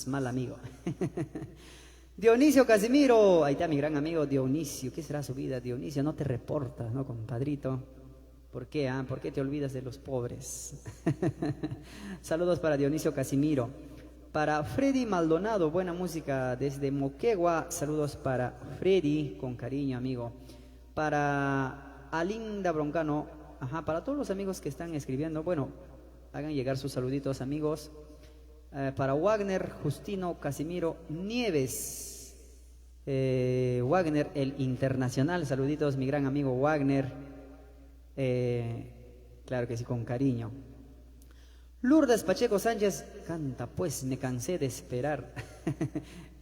mal amigo. Dionisio Casimiro, ahí está mi gran amigo Dionisio. ¿Qué será su vida, Dionisio? No te reportas, ¿no, compadrito? ¿Por qué? ¿Por qué te olvidas de los pobres? Saludos para Dionisio Casimiro. Para Freddy Maldonado, buena música desde Moquegua. Saludos para Freddy, con cariño, amigo. Para Alinda Broncano, para todos los amigos que están escribiendo, bueno, hagan llegar sus saluditos, amigos. Para Wagner Justino Casimiro Nieves. Wagner, el internacional. Saluditos, mi gran amigo Wagner. Claro que sí, con cariño. Lourdes Pacheco Sánchez, canta pues, me cansé de esperar.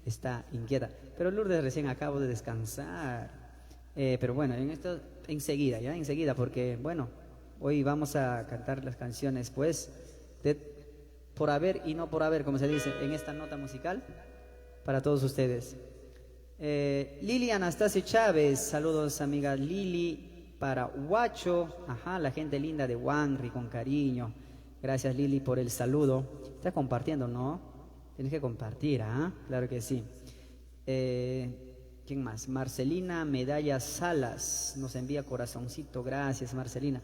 Está inquieta. Pero Lourdes, recién acabo de descansar. Pero bueno, en esto enseguida, porque bueno, hoy vamos a cantar las canciones pues por haber y no por haber, como se dice en esta nota musical, para todos ustedes. Lili Anastasio Chávez, saludos amiga Lili. Para Huacho, la gente linda de Huanri, con cariño. Gracias, Lili, por el saludo. Estás compartiendo, ¿no? Tienes que compartir, Claro que sí. ¿Quién más? Marcelina Medalla Salas nos envía corazoncito. Gracias, Marcelina.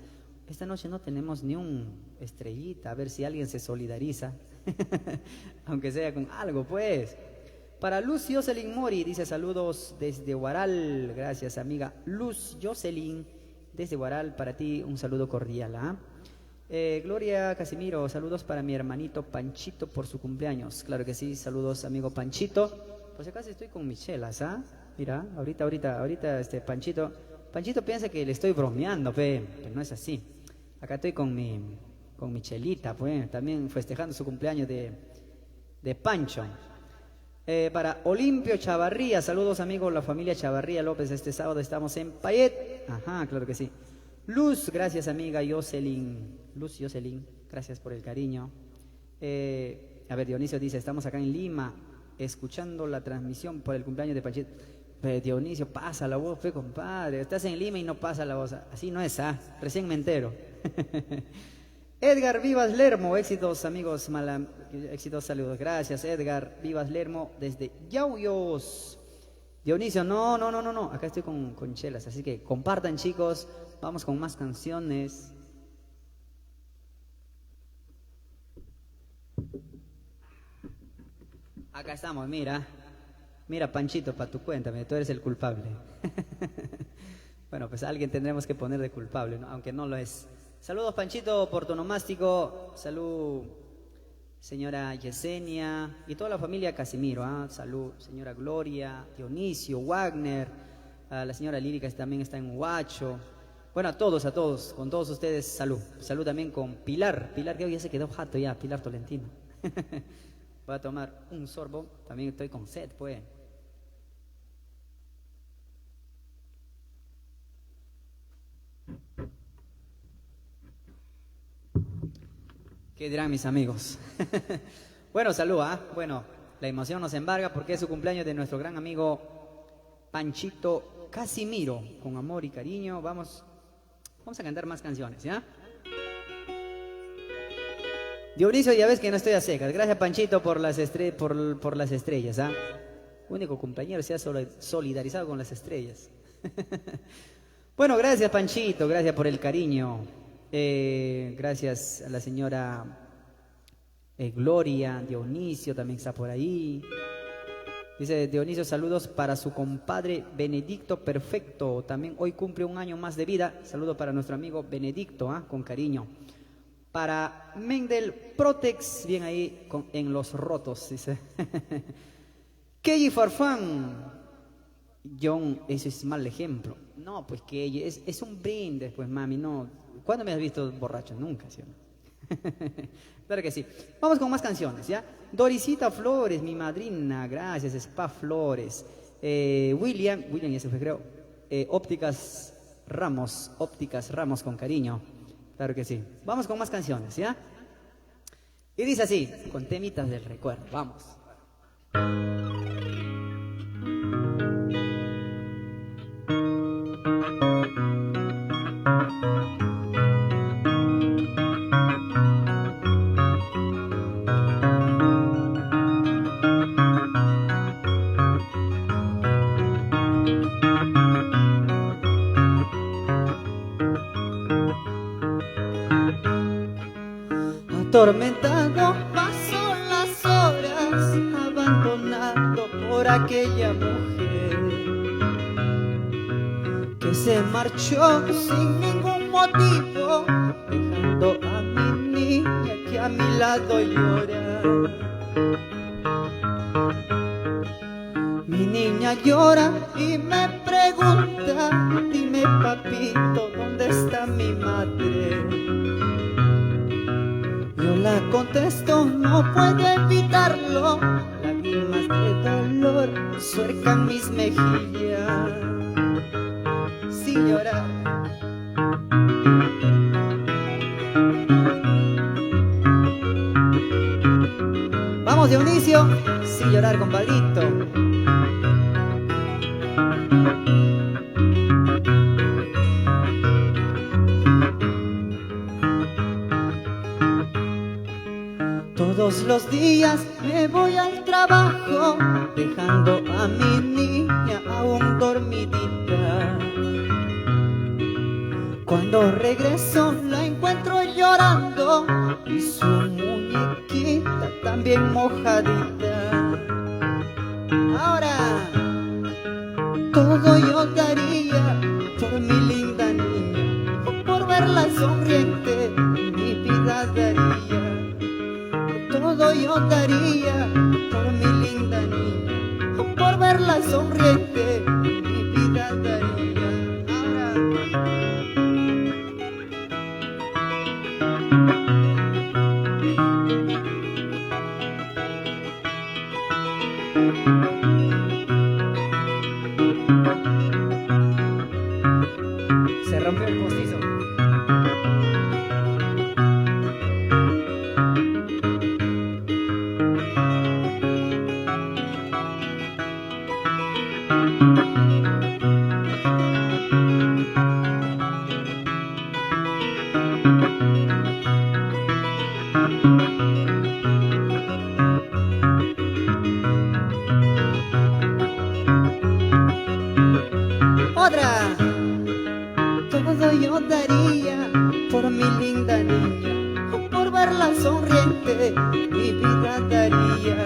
Esta noche no tenemos ni un estrellita. A ver si alguien se solidariza. Aunque sea con algo, pues. Para Luz Jocelyn Mori, dice saludos desde Huaral. Gracias, amiga Luz Jocelyn, desde Huaral. Para ti, un saludo cordial, Gloria Casimiro, saludos para mi hermanito Panchito por su cumpleaños. Claro que sí, saludos, amigo Panchito. Pues acá estoy con mis chelas, Mira, ahorita, Panchito piensa que le estoy bromeando, pero no es así. Acá estoy con mi chelita, pues, también festejando su cumpleaños de Pancho. Para Olimpio Chavarría, saludos, amigos, la familia Chavarría López. Este sábado estamos en Payet. Claro que sí. Luz, gracias, amiga Jocelyn. Luz Jocelyn, gracias por el cariño. A ver, Dionisio dice, estamos acá en Lima, escuchando la transmisión por el cumpleaños de Panchito. Dionisio, pasa la voz, compadre. Estás en Lima y no pasa la voz. Así no es, recién me entero. Edgar Vivas Lermo, éxitos, amigos, éxitos, saludos. Gracias, Edgar Vivas Lermo, desde Yauyos. Dionisio, no, acá estoy con chelas, así que compartan, chicos. Vamos con más canciones. Acá estamos, mira, Mira, Panchito, para tu cuenta, mira, tú eres el culpable. Bueno, pues alguien tendremos que poner de culpable, ¿no? Aunque no lo es. Saludos, Panchito, por tu nomástico. Salud, señora Yesenia y toda la familia Casimiro. ¿Ah? Salud, señora Gloria, Dionisio, Wagner, a la señora Lírica que también está en Huacho. Bueno, a todos, con todos ustedes, salud. Salud también con Pilar, que hoy ya se quedó jato ya, Pilar Tolentino. Voy a tomar un sorbo, también estoy con sed, pues. ¿Qué dirán mis amigos? Bueno, salud, ¿ah? Bueno, la emoción nos embarga porque es su cumpleaños de nuestro gran amigo Panchito Casimiro. Con amor y cariño, vamos a cantar más canciones, ¿ya? Dionisio, ya ves que no estoy a secas. Gracias, Panchito, por las estrellas, ¿ah? Único compañero se ha solidarizado con las estrellas. Bueno, gracias, Panchito, gracias por el cariño. Gracias a la señora Gloria, Dionisio también está por ahí. Dice Dionisio, saludos para su compadre Benedicto Perfecto. También hoy cumple un año más de vida. Saludo para nuestro amigo Benedicto, con cariño. Para Mendel Protex, bien ahí en los rotos, dice. Kelly Farfán. John, eso es mal ejemplo. No, pues Kelly, es un brindis, pues mami, no. ¿Cuándo me has visto borracho? Nunca, ¿sí o no? Claro que sí. Vamos con más canciones, ¿ya? Dorisita Flores, mi madrina, gracias. Spa Flores. William ya se fue, creo. Ópticas Ramos con cariño. Claro que sí. Vamos con más canciones, ¿ya? Y dice así, con temitas del recuerdo. Vamos. Atormentado paso las horas, abandonado por aquella mujer que se marchó sin ningún motivo, dejando a mi niña que a mi lado llora. Mi niña llora y me pregunta, dime papito, ¿dónde está mi madre? Yo la contesto, no puedo evitarlo. Lágrimas de dolor suercan mis mejillas. Sin llorar. Vamos, Dionisio, sin llorar, compadrito. Todos los días me voy al trabajo, dejando a mi niña aún dormidita. Cuando regreso la encuentro llorando y su muñequita también mojadita. Ahora, todo yo daría por mi linda niña, por verla sonriente, mi vida daría. Todo yo daría por mi linda niña, por verla sonriente, mi vida daría. Ahora. Se rompió el postizo. Otra. Todo yo daría por mi linda niña, por verla sonriente, mi vida daría.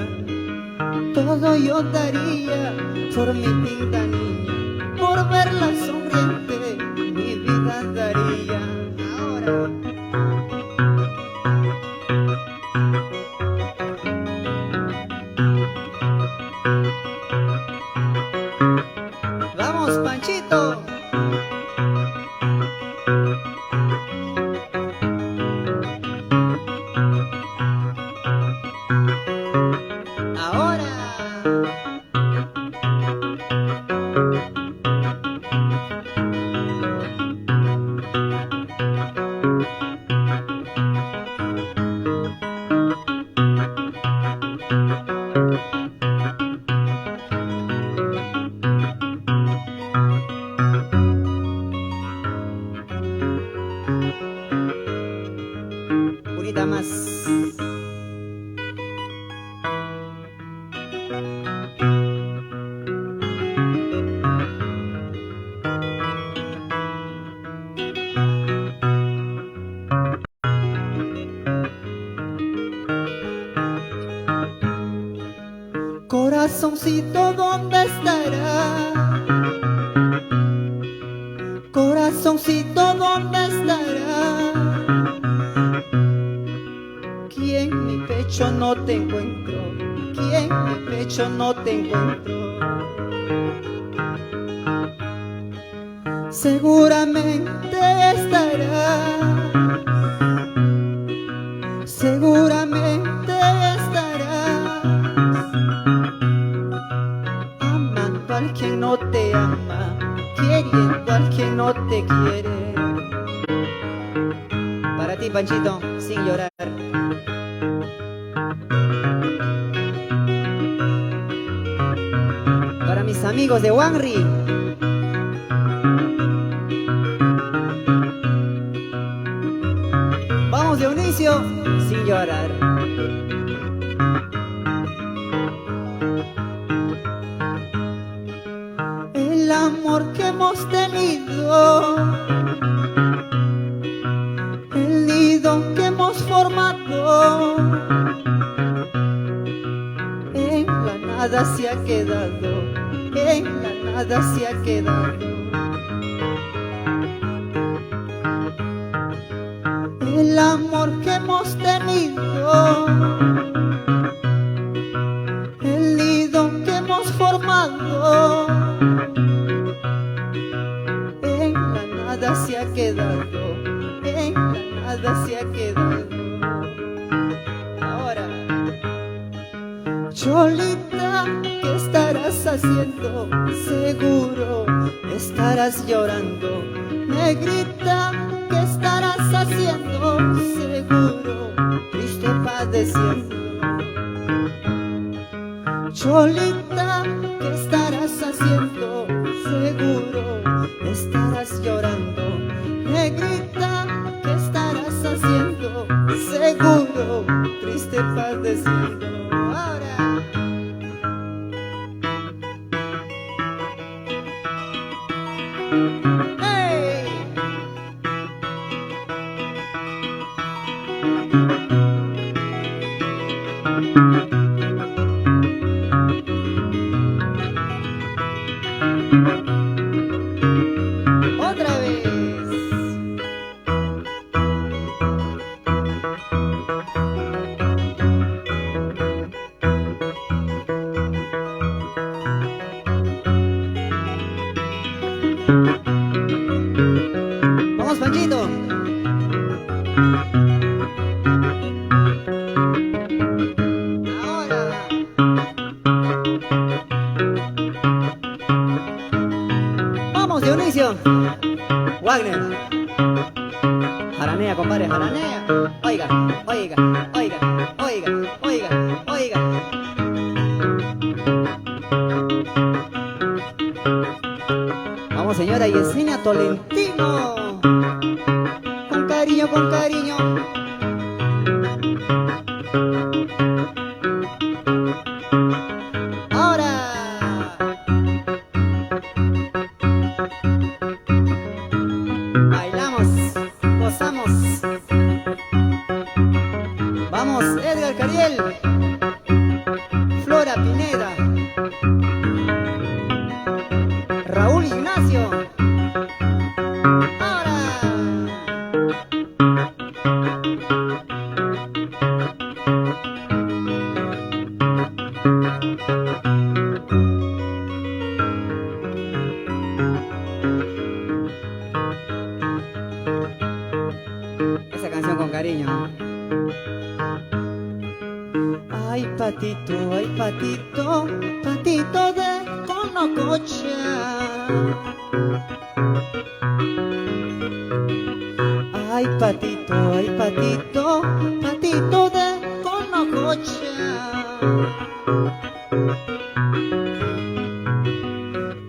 Todo todo yo daría por mi pinta niña, por verla sonriente, mi vida daría. Ahora. Vamos, Panchito. Ahora. Unita más. Corazoncito, ¿dónde estará? Corazoncito, ¿dónde estará? Que en mi pecho no te encuentro, que en mi pecho no te encuentro. Seguramente estará, seguramente estarás amando al quien no te ama, queriendo al quien no te quiere. Para ti, Panchito, sin llorar. Para mis amigos de Wanri. Vamos, Dionisio, sin llorar. El amor que hemos tenido, el nido que hemos formado, en la nada se ha quedado, en la nada se ha quedado. El amor que hemos tenido, el nido que hemos formado, en la nada se ha quedado, en la nada se ha quedado. Ahora, Cholita, ¿qué estarás haciendo? Seguro estarás llorando. Negrita, ¿qué estarás haciendo? Seguro triste padeciendo. Cholita, ¿qué estarás haciendo? Seguro estarás llorando. Negrita, ¿qué estarás haciendo? Seguro triste padeciendo. Ahora. ¡Hey! Otra vez. Vamos, Panchito. Ahora. Vamos, Dionisio. Wagner. Jaranea, compadre, jaranea. Oiga, oiga, oiga, oiga, oiga, oiga. Vamos, señora Yesenia Tolentino. Con cariño, con cariño. Ahora. Bailamos, gozamos. Vamos, Edgar Cariel. Flora Pineda. ay patito, patito de Conococha. Ay patito, patito de Conococha.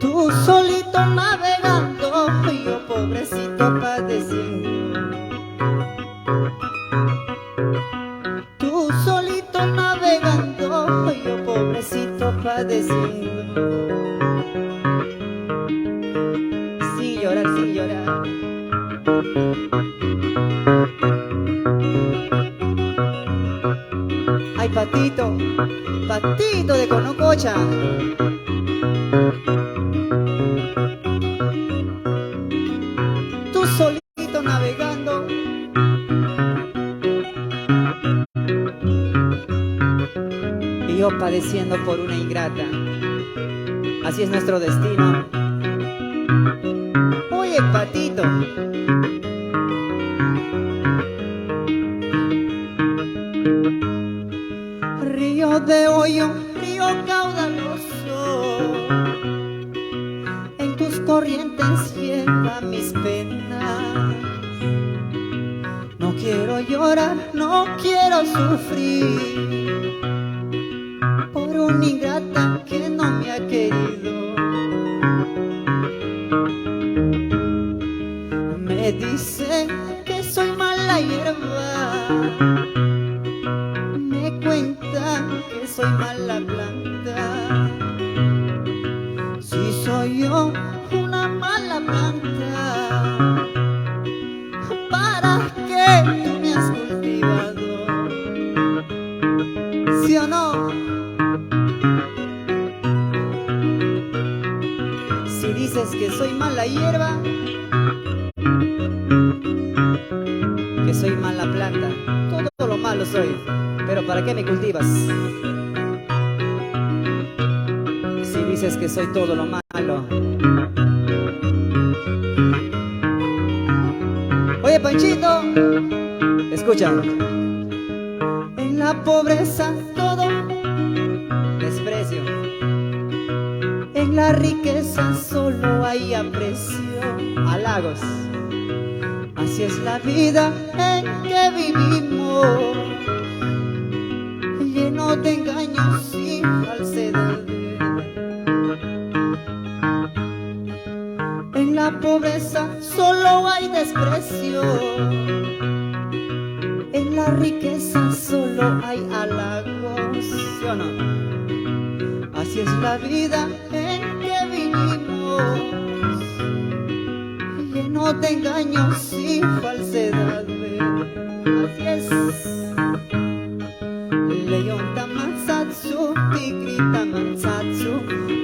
Tú solito navegando, yo pobrecito padeciendo. Tú solito navegando, yo pobrecito padeciendo. Sin llorar, sin llorar. Ay patito, patito de Conococha. Tú solito navegando, y yo padeciendo por una ingrata. Así es nuestro destino. Oye patito, río de hoyo, río caudaloso, en tus corrientes lleva mis penas. No quiero llorar, no quiero sufrir por una ingrata que no me ha querido. Me dice que soy mala hierba, me cuentan que soy mala planta. Si soy yo una mala planta, ¿para qué tú me has cultivado? ¿Sí o no? Si dices que soy mala hierba, que soy mala planta, todo lo malo soy, pero ¿para qué me cultivas? Si dices que soy todo lo malo. Oye Panchito, escucha. En la pobreza todo desprecio, en la riqueza solo hay aprecio, halagos. Así es la vida en que vivimos, lleno de engaños y falsedades. En la pobreza solo hay desprecio, en la riqueza solo hay halagos. ¿Sí o no? Así es la vida en que vivimos, lleno de engaños y falsedades. Así es. Leon tamansatsu, tigrita mansatsu,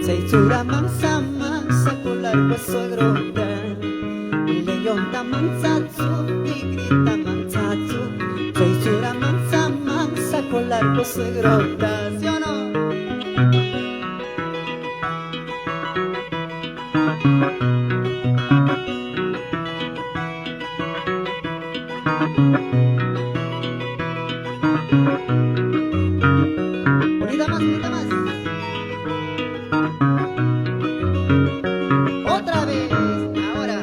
seitsura mansa mansa colar hueso grota. Leon tamansatsu, tigrita mansatsu, seitsura mansa mansa colar hueso grota. ¿Sí o no? Bonita más, bonita más. Otra vez, ahora.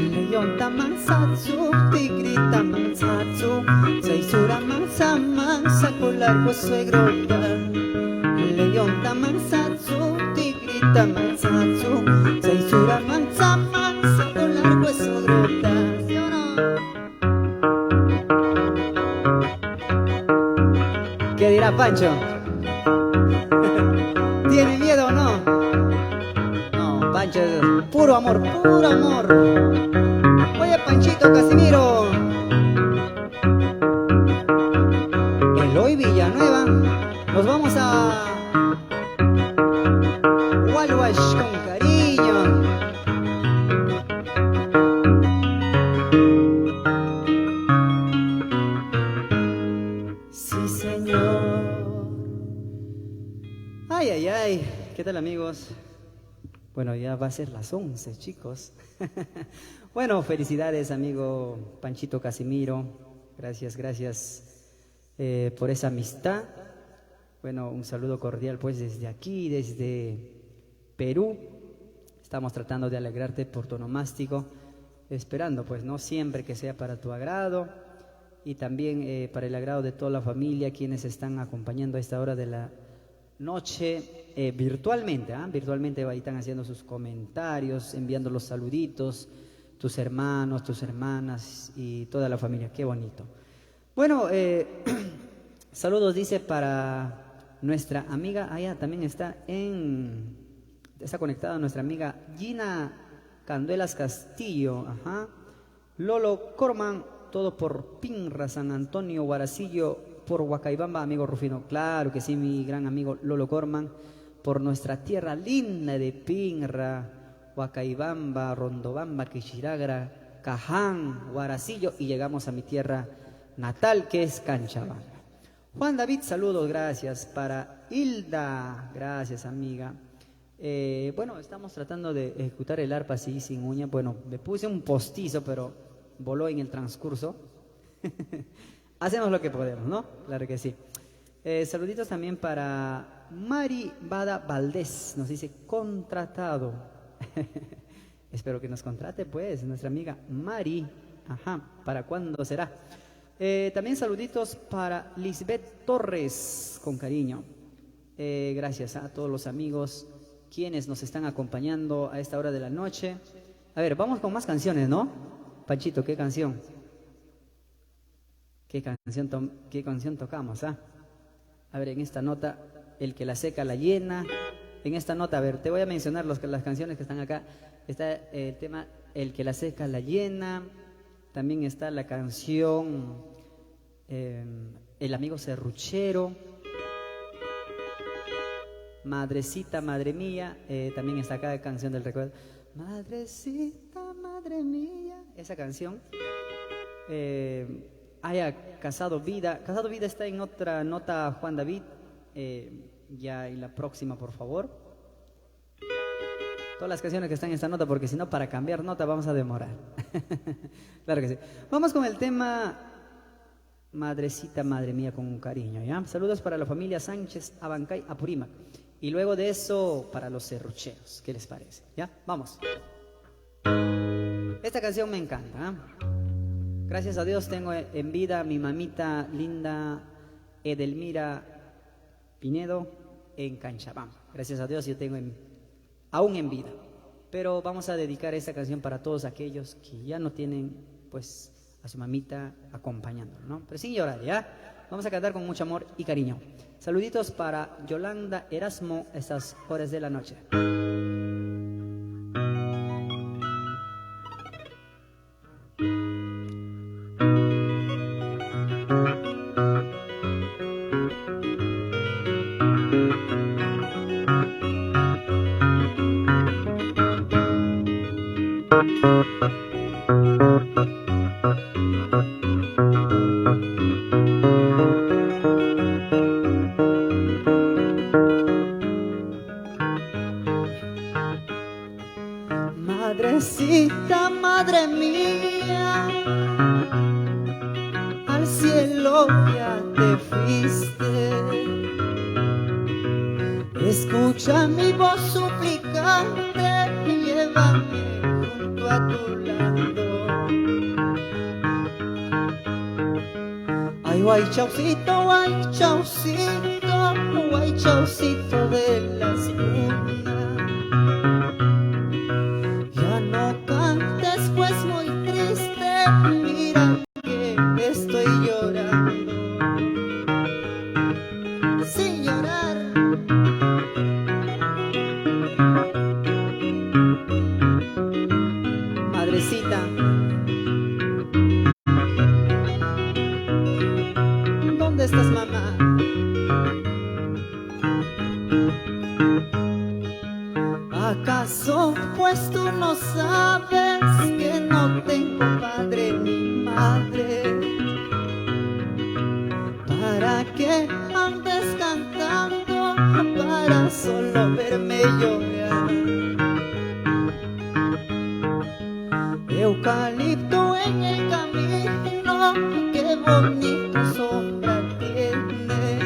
Leon tamansatsu, tigrita mansatsu, seisura mansa mansa colar hueso de grota. Leon tamansatsu, tigrita mansatsu, seisura mansa mansa colar hueso de grota. ¿Sí o no? ¿Qué dirá Pancho? ¿Tiene miedo o no? No, Pancho, puro amor, puro amor. Oye Panchito Casimiro, Eloy Villanueva, nos vamos a Walwash con cariño. tal amigos? Bueno, ya va a ser las 11, chicos. Bueno, felicidades amigo Panchito Casimiro. Gracias, gracias por esa amistad. Bueno, un saludo cordial pues desde aquí, desde Perú. Estamos tratando de alegrarte por tu onomástico, esperando pues no siempre que sea para tu agrado y también para el agrado de toda la familia, quienes están acompañando a esta hora de la noche virtualmente, virtualmente ahí están haciendo sus comentarios, enviando los saluditos, tus hermanos, tus hermanas y toda la familia, qué bonito. Bueno, saludos dice para nuestra amiga, allá también está conectada nuestra amiga Gina Canduelas Castillo, Lolo Corman, todo por Pinra, San Antonio, Guaracillo, por Huacaibamba, amigo Rufino, claro que sí, mi gran amigo Lolo Corman, por nuestra tierra linda de Pinra, Huacaibamba, Rondobamba, Quixiragra, Caján, Guaracillo y llegamos a mi tierra natal que es Canchabamba. Juan David, saludos, gracias. Para Hilda, gracias amiga. Bueno, estamos tratando de ejecutar el arpa así sin uña. Bueno, me puse un postizo, pero voló en el transcurso. Hacemos lo que podemos, ¿no? Claro que sí. Saluditos también para Mari Bada Valdés. Nos dice contratado. Espero que nos contrate, pues, nuestra amiga Mari. ¿Para cuándo será? También saluditos para Lisbeth Torres, con cariño. Gracias a todos los amigos quienes nos están acompañando a esta hora de la noche. A ver, vamos con más canciones, ¿no? Panchito, ¿qué canción? ¿Qué canción tocamos? A ver, en esta nota, el que la seca la llena. En esta nota, a ver, te voy a mencionar las canciones que están acá. Está el tema El que la seca la llena. También está la canción El amigo serruchero. Madrecita, madre mía. También está acá la canción del recuerdo. Madrecita, madre mía. Esa canción. Haya Casado Vida. Casado Vida está en otra nota, Juan David. Ya en la próxima, por favor. Todas las canciones que están en esta nota, porque si no, para cambiar nota vamos a demorar. Claro que sí. Vamos con el tema Madrecita, madre mía, con un cariño, ¿ya? Saludos para la familia Sánchez, Abancay, Apurímac. Y luego de eso, para los serrucheros. ¿Qué les parece? ¿Ya? Vamos. Esta canción me encanta, Gracias a Dios tengo en vida a mi mamita linda Edelmira Pinedo en Canchabamba. Gracias a Dios yo tengo aún en vida. Pero vamos a dedicar esta canción para todos aquellos que ya no tienen pues a su mamita acompañándolo, ¿no? Pero sin llorar, ¿ya? Vamos a cantar con mucho amor y cariño. Saluditos para Yolanda Erasmo a estas horas de la noche. Madrecita, madre mía, al cielo ya te fuiste. Escucha mi voz suplicante, llévame junto a tu lado. Ay, guay, chaucito, guay, chaucito de las lunas. Ya no cantes pues muy triste, mira que estoy llorando. Sin llorar. Madrecita, ¿dónde estás, mamá? ¿Acaso pues tú no sabes que no tengo padre ni madre? ¿Para qué andes cantando? Para solo verme eucalipto en el camino, qué bonito sombra tienes.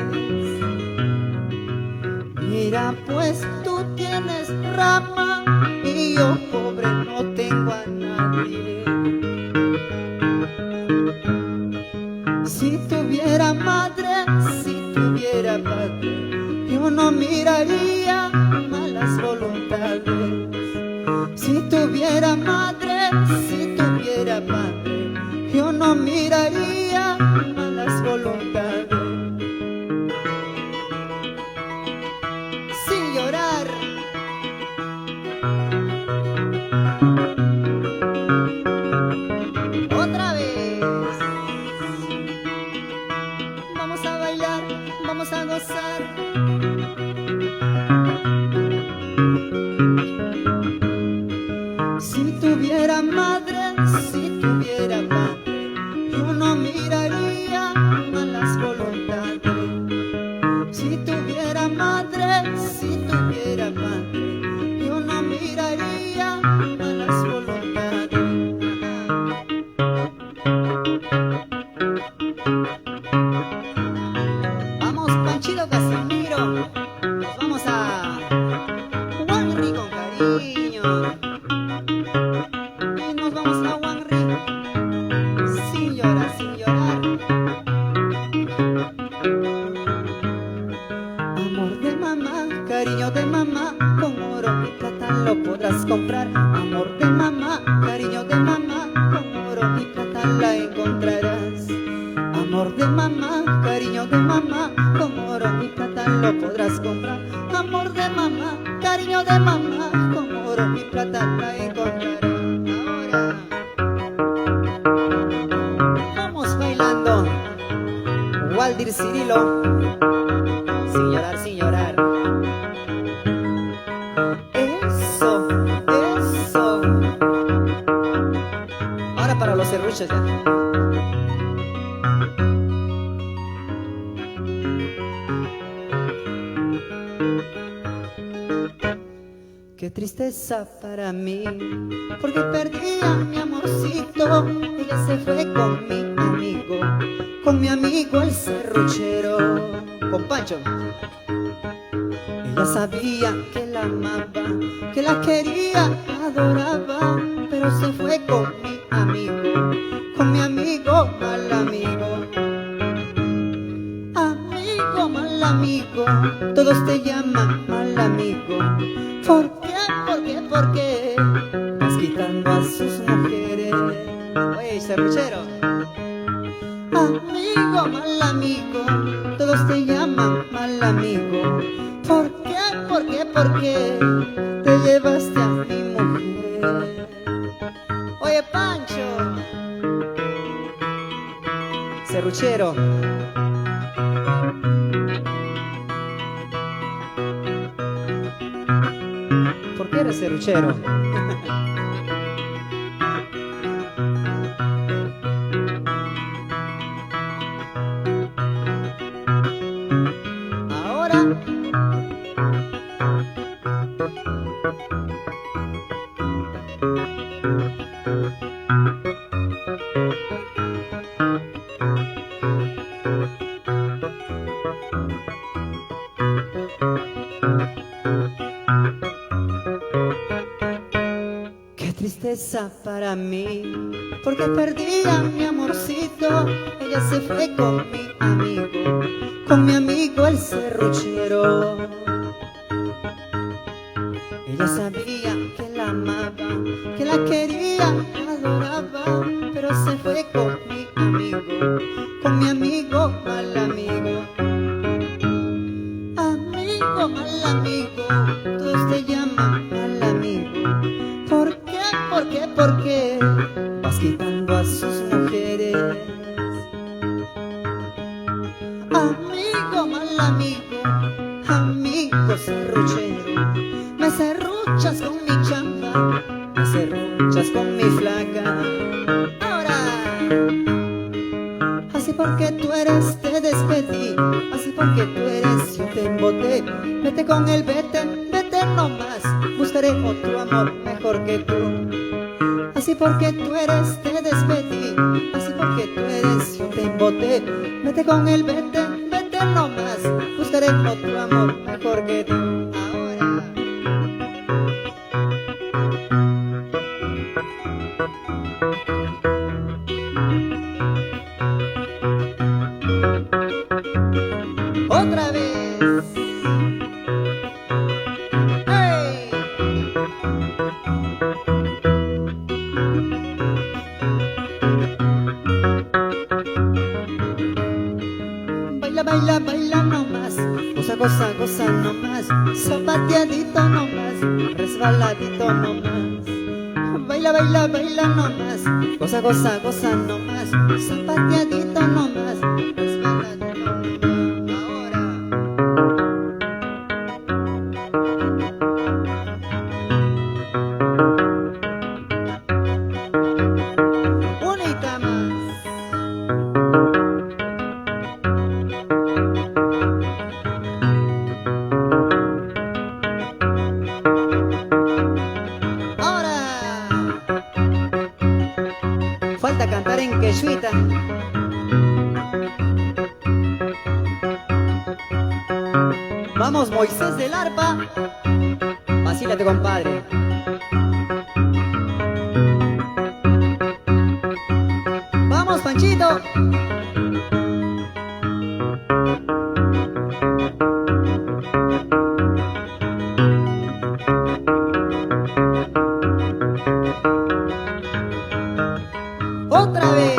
Mira pues tú tienes rama y yo pobre no tengo a nadie. Si tuviera madre, si tuviera padre, yo no miraría malas voluntades. Si tuviera madre, si tuviera padre, yo no miraría malas voluntades. Sin llorar. Otra vez. Vamos a bailar, vamos a gozar. Si tuviera madre, si tuviera padre, yo no miraría malas voluntades. Si tuviera madre, si tuviera padre, yo no miraría malas voluntades. Vamos, Panchito Casimiro, nos vamos a Huanri con cariño. Y nos vamos a Huanri sin llorar, sin llorar. Amor de mamá, cariño de mamá, con oro y plata lo podrás comprar. Amor de mamá, cariño de mamá, con oro y plata la encontrarás. Amor de mamá, cariño de mamá, con oro y plata lo podrás comprar. Amor de mamá, cariño de mamá, con oro y plata la encontrarás. Ahora vamos bailando Waldir Cirilo, sin llorar, sin llorar. Eso, eso. Ahora para los serruchos ya. Qué tristeza para mí, porque perdí a mi amorcito. Ella se fue con mi amigo el serruchero, con Pancho. Ella sabía que la amaba, que la quería, adoraba, pero se fue con mi amigo, mal amigo. Amigo, mal amigo, todos te llaman mal amigo. ¿Por qué? ¿Por qué? ¿Por qué? Vas quitando a sus mujeres. Oye, serruchero. Amigo, mal amigo, todos te llaman mal amigo. ¿Por qué? ¿Por qué? ¿Por qué te llevaste a mi mujer? Oye, Pancho, serruchero. ¿Por qué eres serruchero? Ahora qué tristeza para mí, porque perdí a mi amorcito. Ella se fue con mi amigo el serruchero. Ella sabía que la amaba, que la quería, adoraba, pero se fue con mi amigo, mal amigo. Amigo, mal amigo, todos te llaman mal amigo. ¿Por qué? ¿Por qué? ¿Por qué vas quitando a sus mujeres? Amigo, mal amigo, amigo serruchero, me serruchas con mi chamba, me serruchas con mi flaca. Ahora, así porque tú eres te despedí, así porque tú eres yo te emboté. Vete con él, vete, vete nomás, buscaré otro amor mejor que tú. Así porque tú eres te despedí, así porque tú eres yo te emboté. Vete con él, vete, vete nomás, buscaré otro amor mejor que tú. Ahora otra vez. ¡Hey! Baila, baila, baila nomás, goza, goza, goza nomás, zapateadito nomás, resbaladito nomás. Baila, baila, baila nomás, goza, goza, goza nomás, zapateadito nomás, resbaladito nomás. Ahora única más. Ahora falta cantar en quechuita. Vamos, Moisés del arpa, vacílate, compadre. Vamos, Panchito. Otra vez.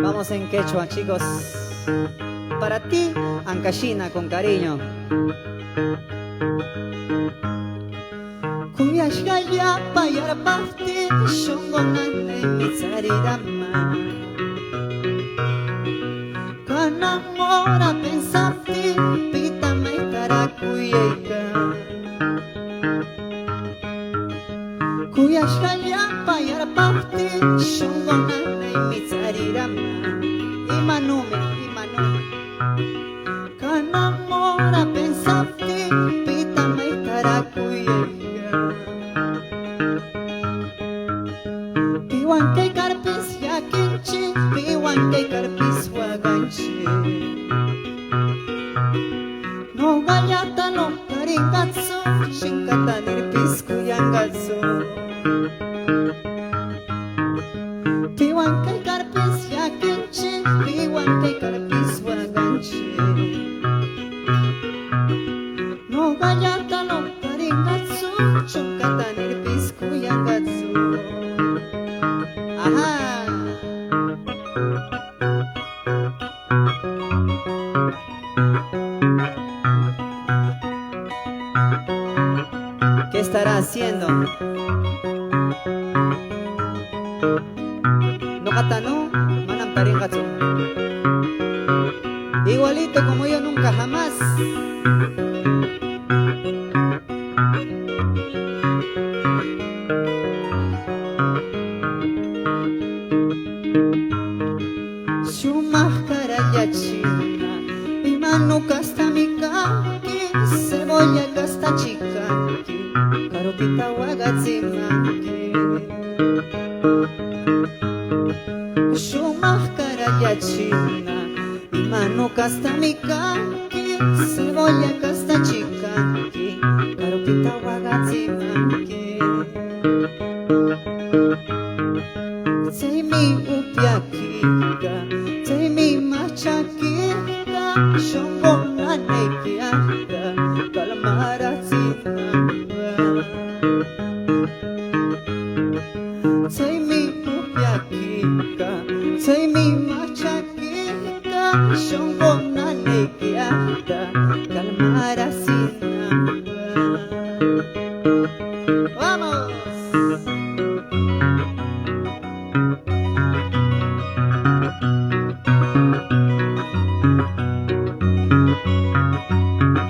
Vamos en quechua, chicos. Para ti, Ancashina, con cariño. Kuyashgaya payar pafti, shongonane mitsarirama. Kanamora pensafti, pita maitara kuyeka. Kuyashgaya payar pafti, shongonane mitsarirama. Imanume, imanume. Kanamora pensafti, pita maitara kuyeka. Piwan kay karpis yakinchi, piwan kay karpis waganchi. No gallata no karingatsu, shinkata nirpis kuyangatsu. Piwan kay karpis yakinchi, piwan kay karpis waganchi. No gallata no karingatsu, shinkata nirpis kuyangatsu. Ajá. ¿Qué estará haciendo? No katano, manamparingatsu. Igualito como yo nunca jamás. Su máscara ya china, mi mano casta mi kaki, cebolla casta chicanqui, carotita wagatsimanqui. Su máscara ya china, mi mano casta mi kaki, cebolla casta chicanqui, carotita wagatsimanqui. Say mi upiakika, say mi machakika, shongona nekiaka, kalamara sinanga. Say mi upiakika, say mi machakika, shongona nekiaka, kalamara sinanga. ¡Vamos!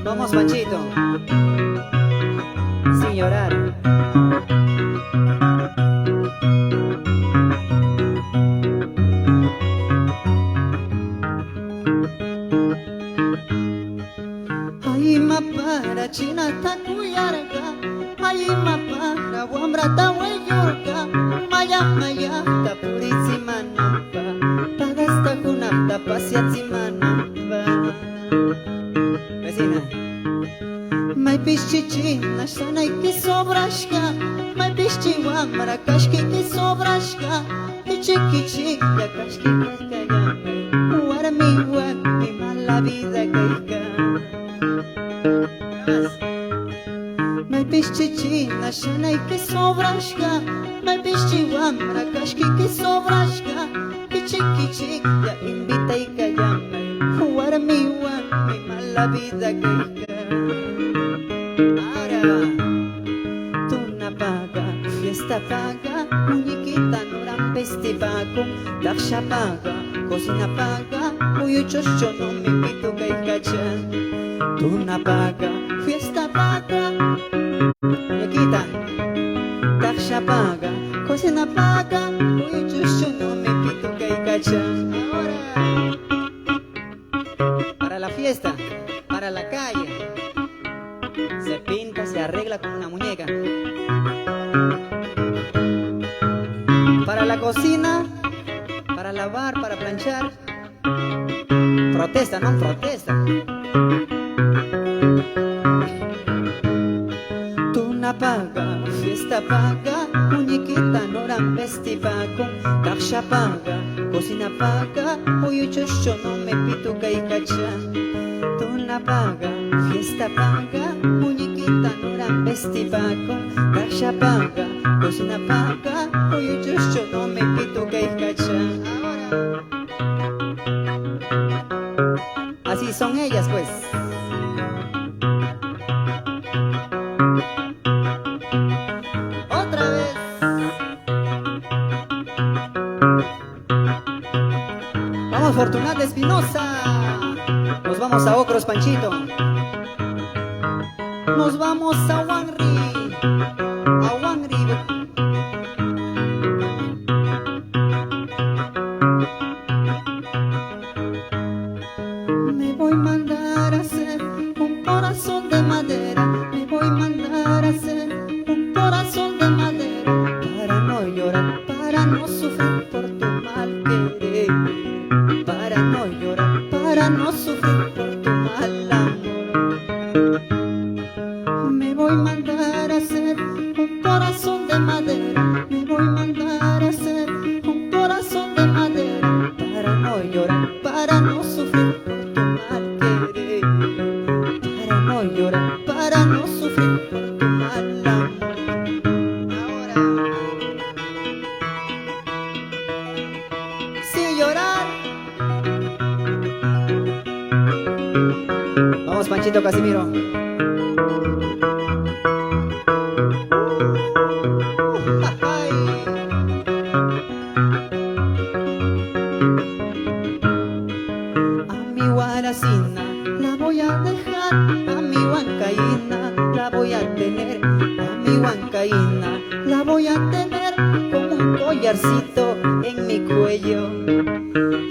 Vamos, Panchito, sin llorar. ta purísima nampa, pagasta junapta pasiatsima nampa. Vecina. Mai piszczycina, szanej ki sobraszka, mai piszczyłam marakaszki ki sobraszka, kichi kichi, yakaszki kakayame, warmi mala vida kaika. Mai piszczycina, szanej ki sobraszka, mai piszczyłam marakaszki ki sobraszka, kichi kichi, ya invita y kayame, warmi mala vida kaika. Ahora tú na paga, fiesta paga, muñequita noran festivaco, daksha paga, cocina paga, uyu chocho no me pito kay kachan. Tú na paga, fiesta paga, muñequita, daksha paga, cocina paga, uyu chocho no me pito kay kachan. Ahora para la fiesta, para la calle. Se pinta, se arregla con una muñeca. Para la cocina, para lavar, para planchar. Protesta, no protesta. Tú na paga, fiesta paga, muñequita noran festivaco, daksha paga, cocina paga, uyu chocho no me pito kay kachan. Tú na paga, fiesta paga, muñequita noran festivaco, daksha paga, cocina paga, uyu chocho no me pito kay kachan. Así son ellas pues. Otra vez. Vamos Fortunata Espinosa. Nos vamos a Ocros, Panchito. Nos vamos a Huanri. A Huanri. Me voy a mandar a hacer un corazón de madera. Me voy a mandar a hacer un corazón de madera. Para no llorar, para no sufrir por tu mal querer. Para no llorar, para no sufrir por tu mal amor. Me voy a mandar a hacer un corazón de madera. Me voy a mandar a hacer un corazón de madera. Para no llorar, para no sufrir por tu mal querer. Para no llorar, para no sufrir por tu mal amor. Ahora, sin llorar. Vamos Panchito Casimiro. Ay. A mi guaracina la voy a dejar, a mi huancaína la voy a tener, a mi huancaína la voy a tener como un collarcito en mi cuello.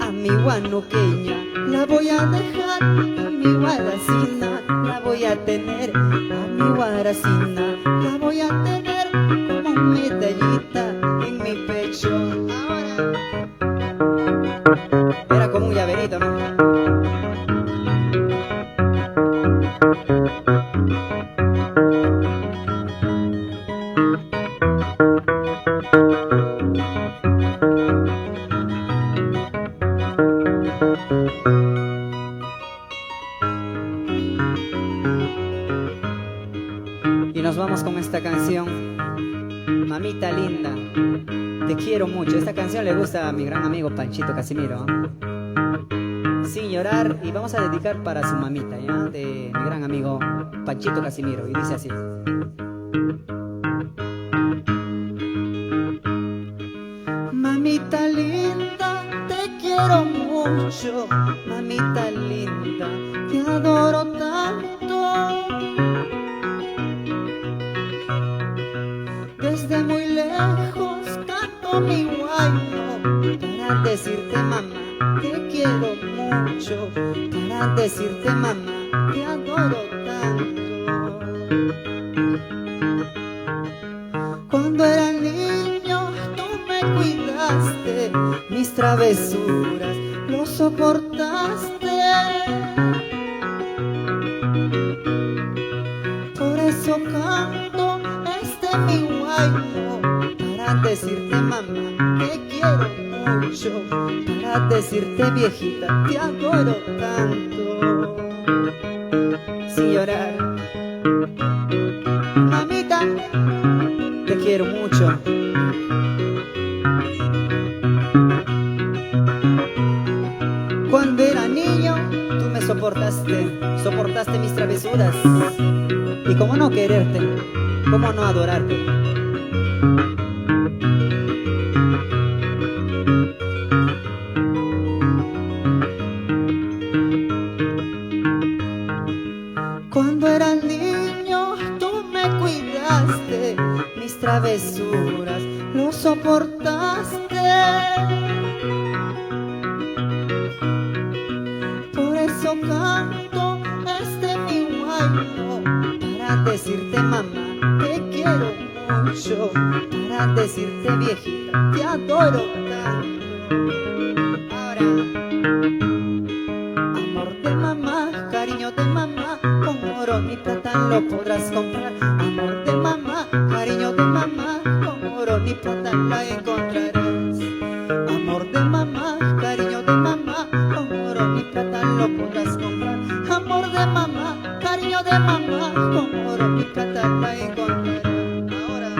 A mi guanuqueña la voy a dejar, a mi guaracina la voy a tener, a mi guaracina la voy a tener como una medallita en mi pecho. Ahora era como un llaverito, ¿no? Y nos vamos con esta canción, Mamita Linda, te quiero mucho. Esta canción le gusta a mi gran amigo Panchito Casimiro, ¿eh? Sin llorar, y vamos a dedicar para su mamita, ¿ya? De mi gran amigo Panchito Casimiro, y dice así. Mamita linda, te quiero mucho. Mamita linda, te adoro tanto. Desde muy lejos canto mi guayno para decirte mamá, te quiero mucho. Para decirte mamá, te adoro tanto. Cuando era niño tú me cuidaste. cuidaste, mis travesuras lo soportaste. Por eso canto este mi guayno, para decirte mamá te quiero mucho, para decirte viejita te adoro tanto. Sin llorar, mamita, te quiero mucho. Cuando era niño, tú me soportaste mis travesuras. Y cómo no quererte, cómo no adorarte. Cuando era niño, tú me cuidaste, mis travesuras lo soportaste. Por eso canto este mi guayno, para decirte mamá te quiero mucho, para decirte viejita te adoro tanto. Ahora, amor de mamá, cariño de mamá, con oro ni plata lo podrás comprar. Amor de mamá, cariño de mamá, con oro ni plata la encontrarás. Amor de mamá, cariño de mamá, con oro ni plata lo podrás comprar. Amor de mamá, cariño de mamá, con oro ni plata la encontrarás. Ahora,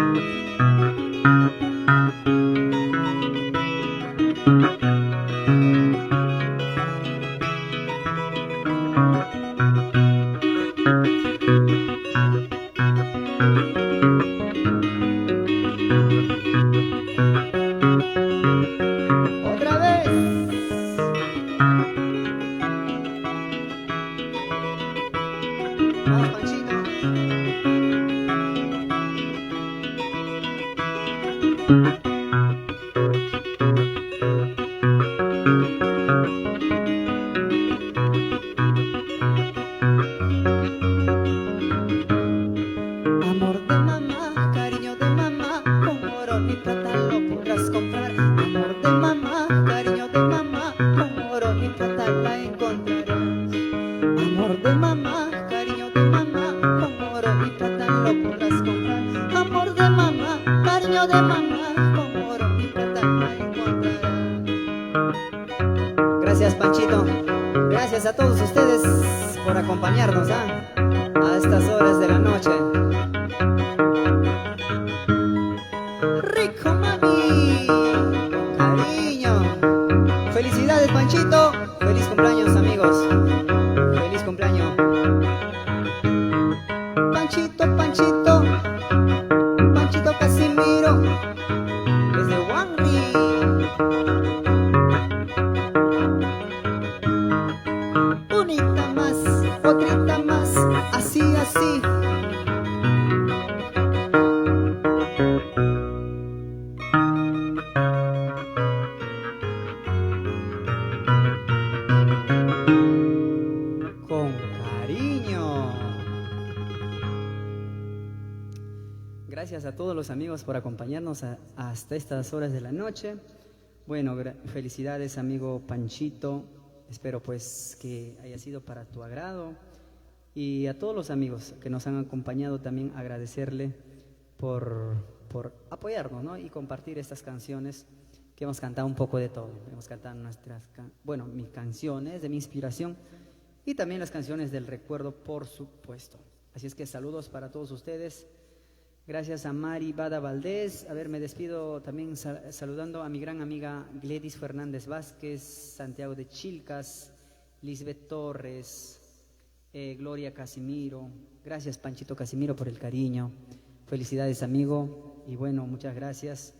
otra vez. Vamos, Panchito. Amor de mamá, cariño de mamá, con oro ni plata lo podrás comprar. Amor de mamá, cariño de mamá, con oro ni plata la encontrarás. Amor de mamá, cariño de mamá, con oro ni plata lo podrás comprar. Amor de mamá, cariño de mamá, con oro ni plata la encontrarás. Gracias, Panchito. Gracias a todos ustedes por acompañarnos a estas horas de la noche. Rico, mami, con cariño. Felicidades, Panchito. Feliz cumpleaños, amigos. Feliz cumpleaños. Panchito, Panchito, Panchito Casimiro, desde Huangri. Unita más, otrita más, así, así. Con cariño. Gracias a todos los amigos por acompañarnos hasta estas horas de la noche. Bueno, felicidades, amigo Panchito. Espero pues que haya sido para tu agrado. Y a todos los amigos que nos han acompañado también agradecerle por apoyarnos, ¿no? Y compartir estas canciones que hemos cantado un poco de todo. Hemos cantado mis canciones de mi inspiración y también las canciones del recuerdo, por supuesto. Así es que saludos para todos ustedes. Gracias a Mari Bada Valdés. A ver, me despido también saludando a mi gran amiga Gledis Fernández Vázquez, Santiago de Chilcas, Lisbeth Torres, Gloria Casimiro. Gracias, Panchito Casimiro, por el cariño. Felicidades, amigo. Y bueno, muchas gracias.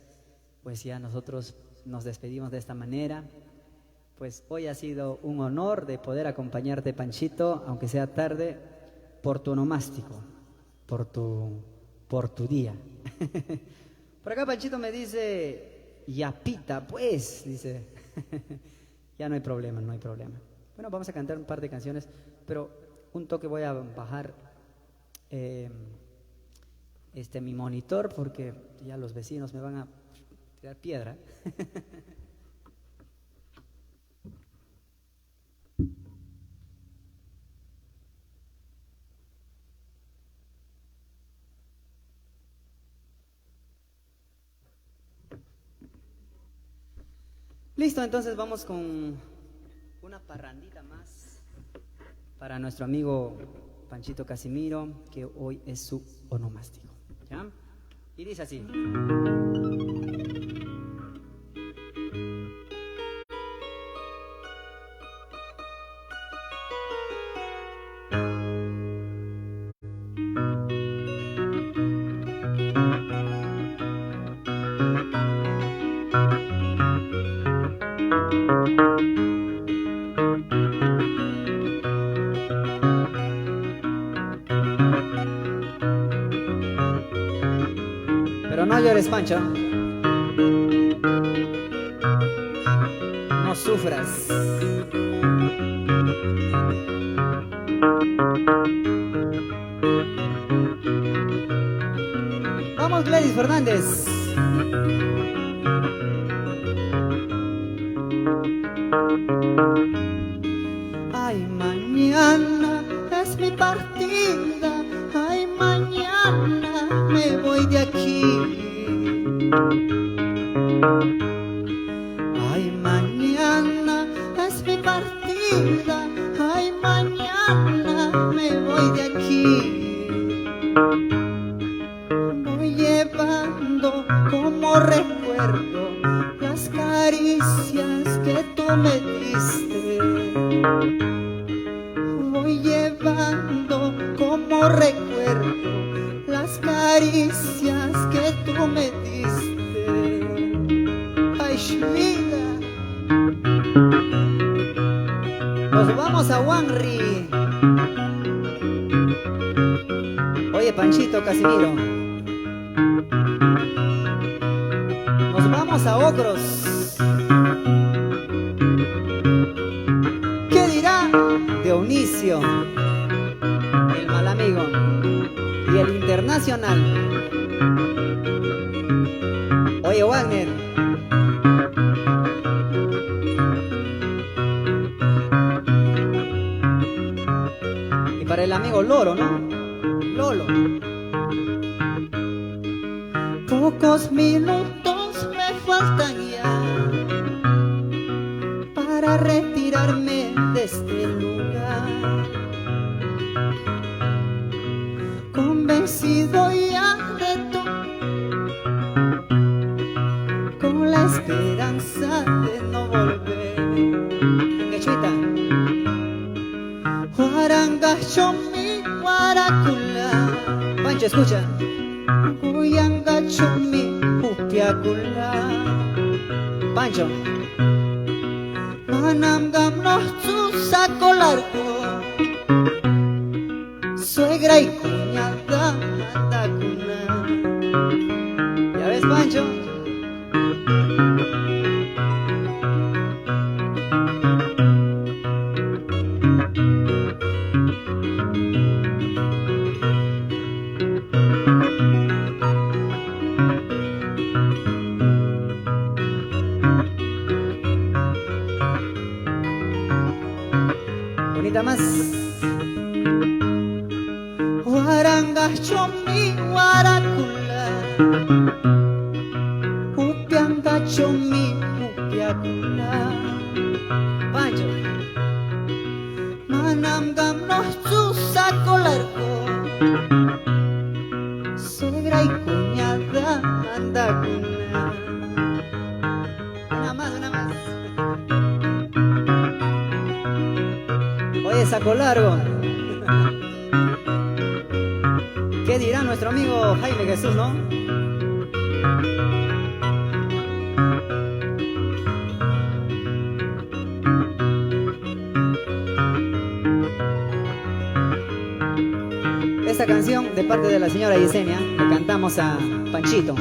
Pues ya nosotros nos despedimos de esta manera. Pues hoy ha sido un honor de poder acompañarte, Panchito, aunque sea tarde, por tu onomástico, por tu día. Por acá Panchito me dice, yapita, pues, dice. Ya no hay problema, no hay problema. Bueno, vamos a cantar un par de canciones, pero un toque voy a bajar mi monitor porque ya los vecinos me van a tirar piedra. Listo, entonces vamos con una parrandita más para nuestro amigo Panchito Casimiro, que hoy es su onomástico, ¿ya? Y dice así. Pero no llores, Pancho. No sufras. Vamos, Gladys Fernández. Ay, mañana es mi partida. Ay, mañana me voy de aquí. Ay, mañana es mi partida. Ay, mañana me voy de aquí. Voy llevando como recuerdo las caricias que tú me diste. Voy llevando como recuerdo las caricias que tú me diste. Ay, vida. Nos vamos a Wanri. Oye, Panchito Casimiro. Nos vamos a Ocros. ¿Qué dirá Dionisio, el mal amigo, y el internacional? Oye, Wagner. Y para el amigo Loro, ¿no? Lolo. Pocos minutos me faltan ya para retirarme de este lugar. Convencido ya de tú, con la esperanza de no volver. Quechuita. Huarangachomi, huaracula. Pancho, escucha. Huyangachomi, upiacula. Pancho. Manamgam no su saco largo. Suegra y cuñada anda cuna. ¿Ya ves, Pancho? Bonita más. Huarangachomi, huaracula. Upiangachomi, upiacula. Pancho. Manamgam no su saco largo. Suegra y cuñada anda cuna. Una más, una más. Oye, saco largo. ¿Qué dirá nuestro amigo Jaime Jesús, no? Esta canción de parte de la señora Yesenia le cantamos a Panchito.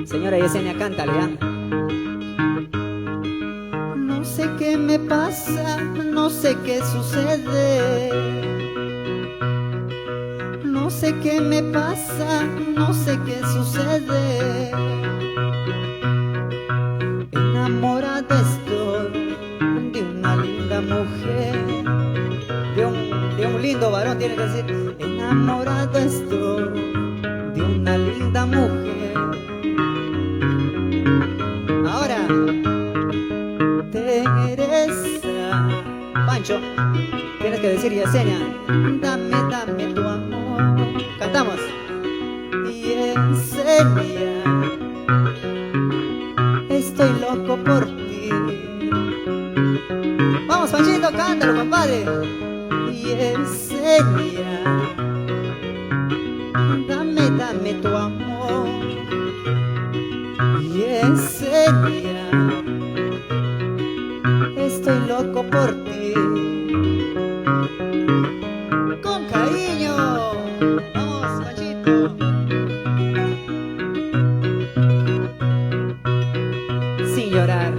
Señora Yesenia, cántale, ¿ya? No sé qué me pasa, no sé qué sucede. No sé qué me pasa, no sé qué sucede. tiene que decir, enamorado estoy de una linda mujer. Ahora, Teresa, Pancho, tienes que decir, Yesenia, dame, dame tu amor. Cantamos. Yesenia, estoy loco por ti. Vamos, Panchito, cántalo, compadre. Yesenia, dame, dame tu amor. Yesenia, estoy loco por ti. Con cariño. Vamos, Panchito. Sin llorar.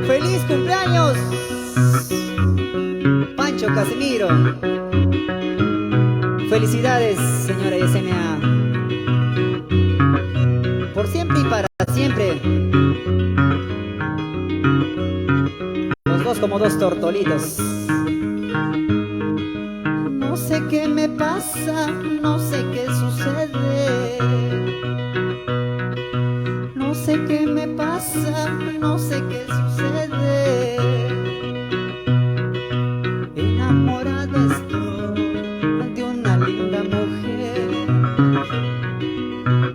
¡Feliz cumpleaños, Pancho Casimiro! Felicidades, señora Yesenia. Por siempre y para siempre. Los dos como dos tortolitos. No sé qué me pasa, no sé qué sucede. No sé qué me pasa, no sé qué sucede. Enamorado estoy de una linda mujer.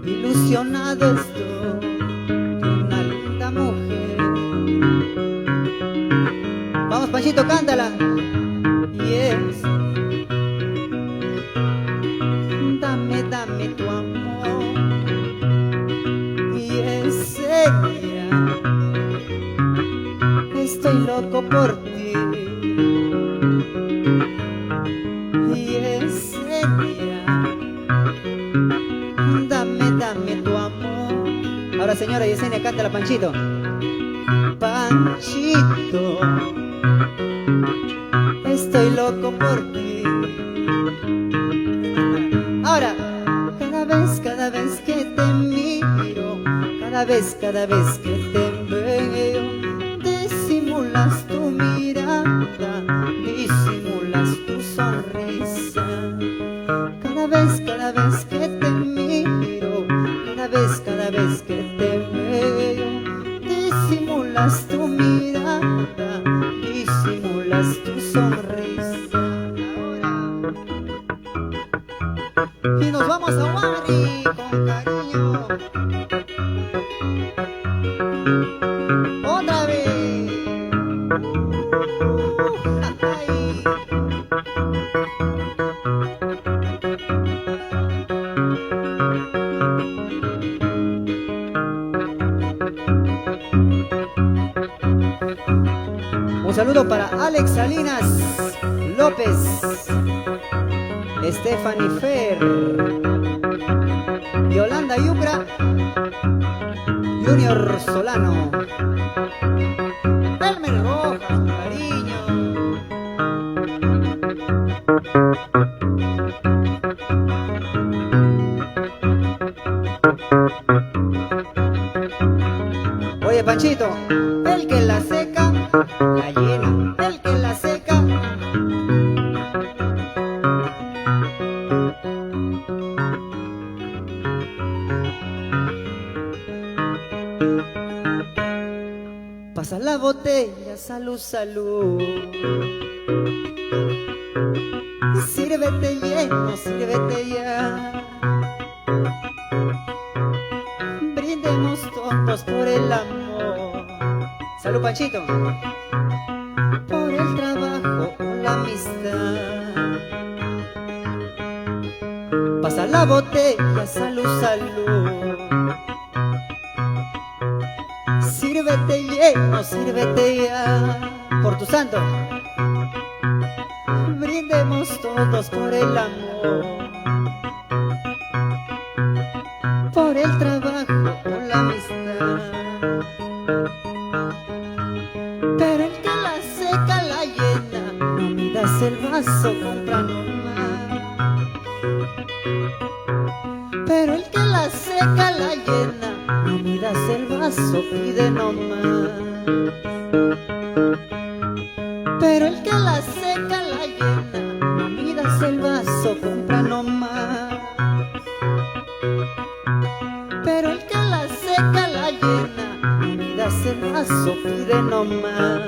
Ilusionado estoy de una linda mujer. Vamos, Panchito, cántala. Yes. Dame, dame tu amor. Yesenia, estoy loco por ti. Yesenia, dame, dame tu amor. Ahora, señora Yesenia, cántala, Panchito. Panchito, estoy loco por ti. Ahora, cada vez que te miro, cada vez que te veo, disimulas tu mirada, disimulas tu sonrisa. Cada vez que te miro, cada vez que te veo, disimulas tu mirada, disimulas tu sonrisa. Ahora, y nos vamos a Wari con cariño. Otra vez. Ay. Un saludo para Alex Salinas López, Stephanie Fer, Yolanda Yucra, Junior Solano, Elmer Rojas, cariño. Oye, Panchito, el que la seca, la llena. El que la seca. Pasa la botella, salud, salud. Sírvete lleno, sírvete ya. Brindemos todos por el amor. Salud, Panchito. Por el trabajo o la amistad. Pasa la botella, salud, salud. Sírvete lleno, sírvete ya. Por tu santo. Brindemos todos por el amor. Por el trabajo o la amistad. Pero el que la seca la llena. No midas el vaso, compra nomás. Pero el que la seca la llena. No midas el vaso, pide nomás. pero el que la seca la llena. No midas el vaso, pide nomás.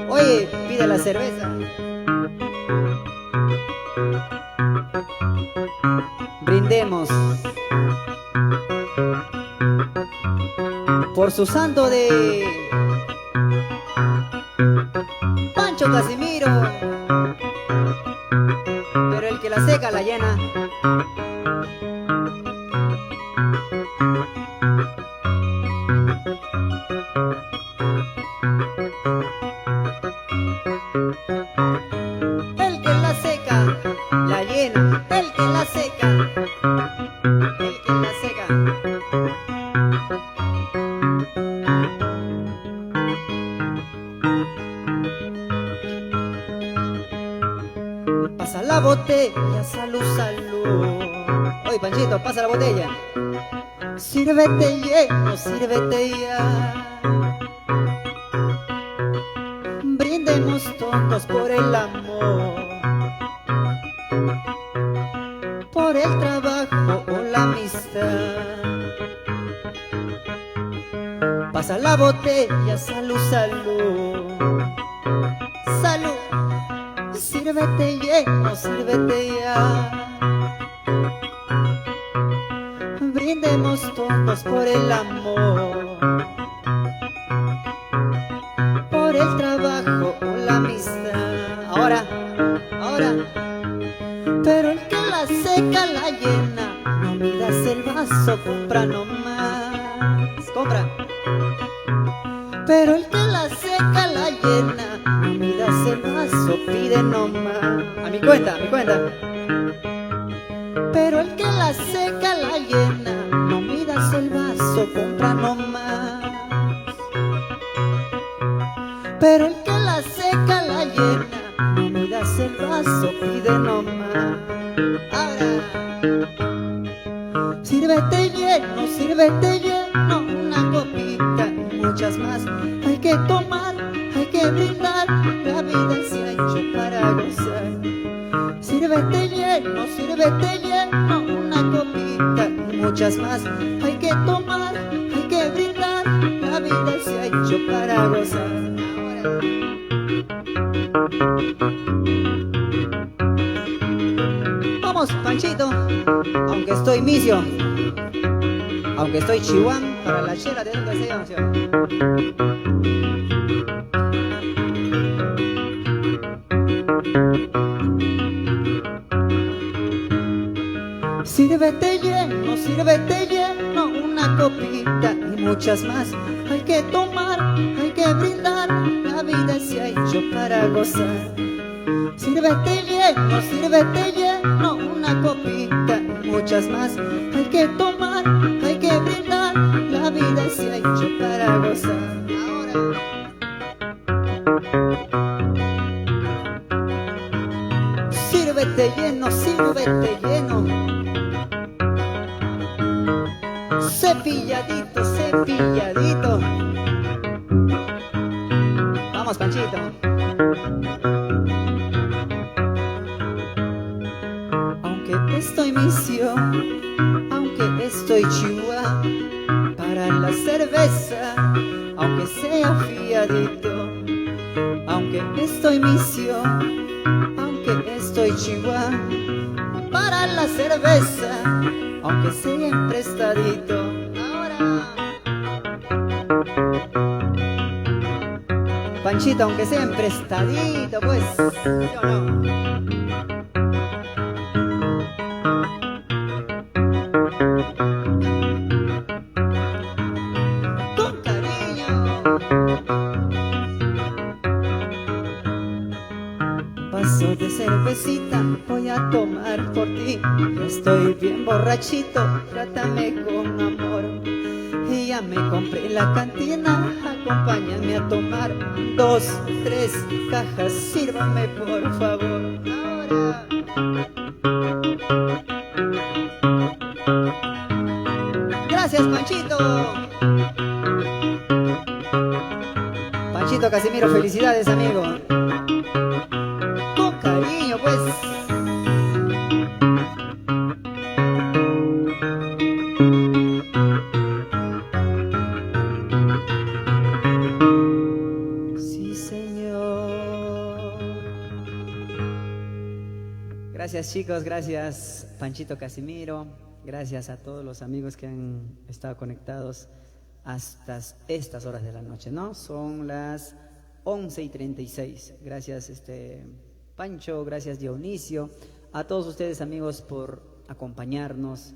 Oye, pide la cerveza. Brindemos por su santo de Pancho Casimiro, pero el que la seca la llena. El que la seca la llena, el que la seca, el que la seca. Pasa la botella, salud, salud. Oye, Panchito, pasa la botella. Sírvete lleno, sírvete ya. Brindemos todos por el amor, por el trabajo o la amistad. Pasa la botella, salud, salud. Salud. Sírvete lleno, sírvete ya. Brindemos todos por el amor, por el trabajo o la amistad. Ahora, ahora. Pero el que la seca la llena. No midas el vaso, compra nomás. Compra. Pero el que la seca la llena. No midas el vaso, pide nomás. A mi cuenta, a mi cuenta. Pero el que la seca la llena. No midas el vaso, compra nomás. Pero el que la seca la llena. No midas el vaso, pide nomás. Ahora. Sírvete lleno, una copita y muchas más. Hay que tomar, hay que brindar, la vida se ha hecho para gozar. Sírvete lleno, una copita y muchas más. Hay que tomar, hay que brindar, la vida se ha hecho para gozar. Vamos, Panchito, aunque estoy misio, aunque estoy chihuán, para la chela de donde sea. Sírvete lleno, una copita y muchas más. Hay que tomar, hay que brindar, la vida se ha hecho para gozar. Sírvete lleno, una copita y muchas más. Hay que tomar, hay que brindar, la vida se ha hecho para gozar. Ahora. Sírvete lleno, cepilladito, cepilladito. Vamos, Panchito. Aunque estoy misio, aunque estoy chihuahua, para la cerveza, aunque sea fiadito. Aunque estoy misio, aunque estoy chihuahua, para la cerveza, aunque sea emprestadito. Ahora. Panchito, aunque sea emprestadito, pues. ¿Sí o no? Con cariño. Vaso de cervecita voy a tomar por ti. Ya estoy bien borrachito, trátame con amor. Y ya me compré la cantina, acompáñame a tomar 2, 3 cajas, sírvame por favor. Ahora. Gracias, Panchito. Panchito Casimiro, felicidades, amigo. Con cariño, pues. Gracias chicos, gracias Panchito Casimiro, gracias a todos los amigos que han estado conectados hasta estas horas de la noche, ¿no? Son las 11:36. Gracias Pancho, gracias Dionisio, a todos ustedes amigos por acompañarnos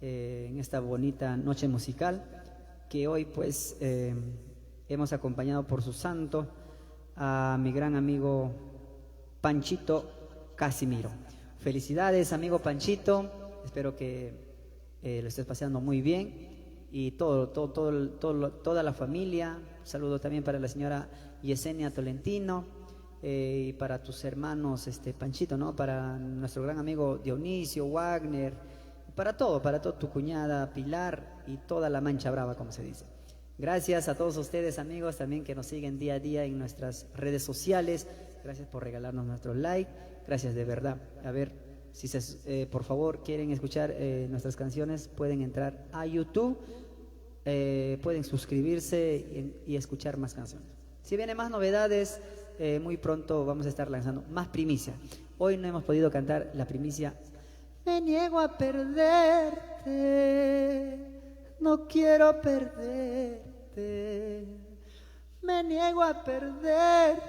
en esta bonita noche musical que hoy pues hemos acompañado por su santo a mi gran amigo Panchito Casimiro. Felicidades amigo Panchito, espero que lo estés pasando muy bien y toda la familia. Un saludo también para la señora Yesenia Tolentino y para tus hermanos Panchito, ¿no? Para nuestro gran amigo Dionisio, Wagner, para todo tu cuñada Pilar y toda la Mancha Brava, como se dice. Gracias a todos ustedes amigos también que nos siguen día a día en nuestras redes sociales. Gracias por regalarnos nuestro like. Gracias de verdad. A ver, si por favor quieren escuchar nuestras canciones, pueden entrar a YouTube, pueden suscribirse y escuchar más canciones. Si vienen más novedades, muy pronto vamos a estar lanzando más primicia. Hoy no hemos podido cantar la primicia. Me niego a perderte, no quiero perderte. Me niego a perderte,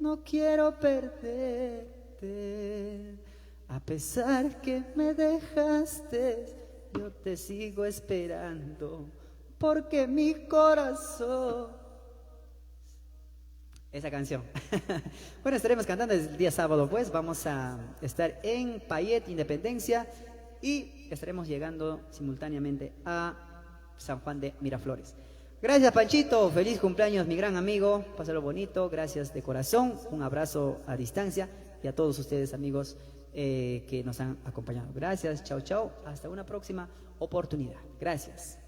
no quiero perderte. A pesar que me dejaste, yo te sigo esperando, porque mi corazón... Esa canción. Bueno, estaremos cantando el día sábado, pues vamos a estar en Payet, Independencia, y estaremos llegando simultáneamente a San Juan de Miraflores. Gracias Panchito, feliz cumpleaños mi gran amigo, pásalo bonito, gracias de corazón, un abrazo a distancia y a todos ustedes amigos que nos han acompañado. Gracias, chao chao, hasta una próxima oportunidad. Gracias.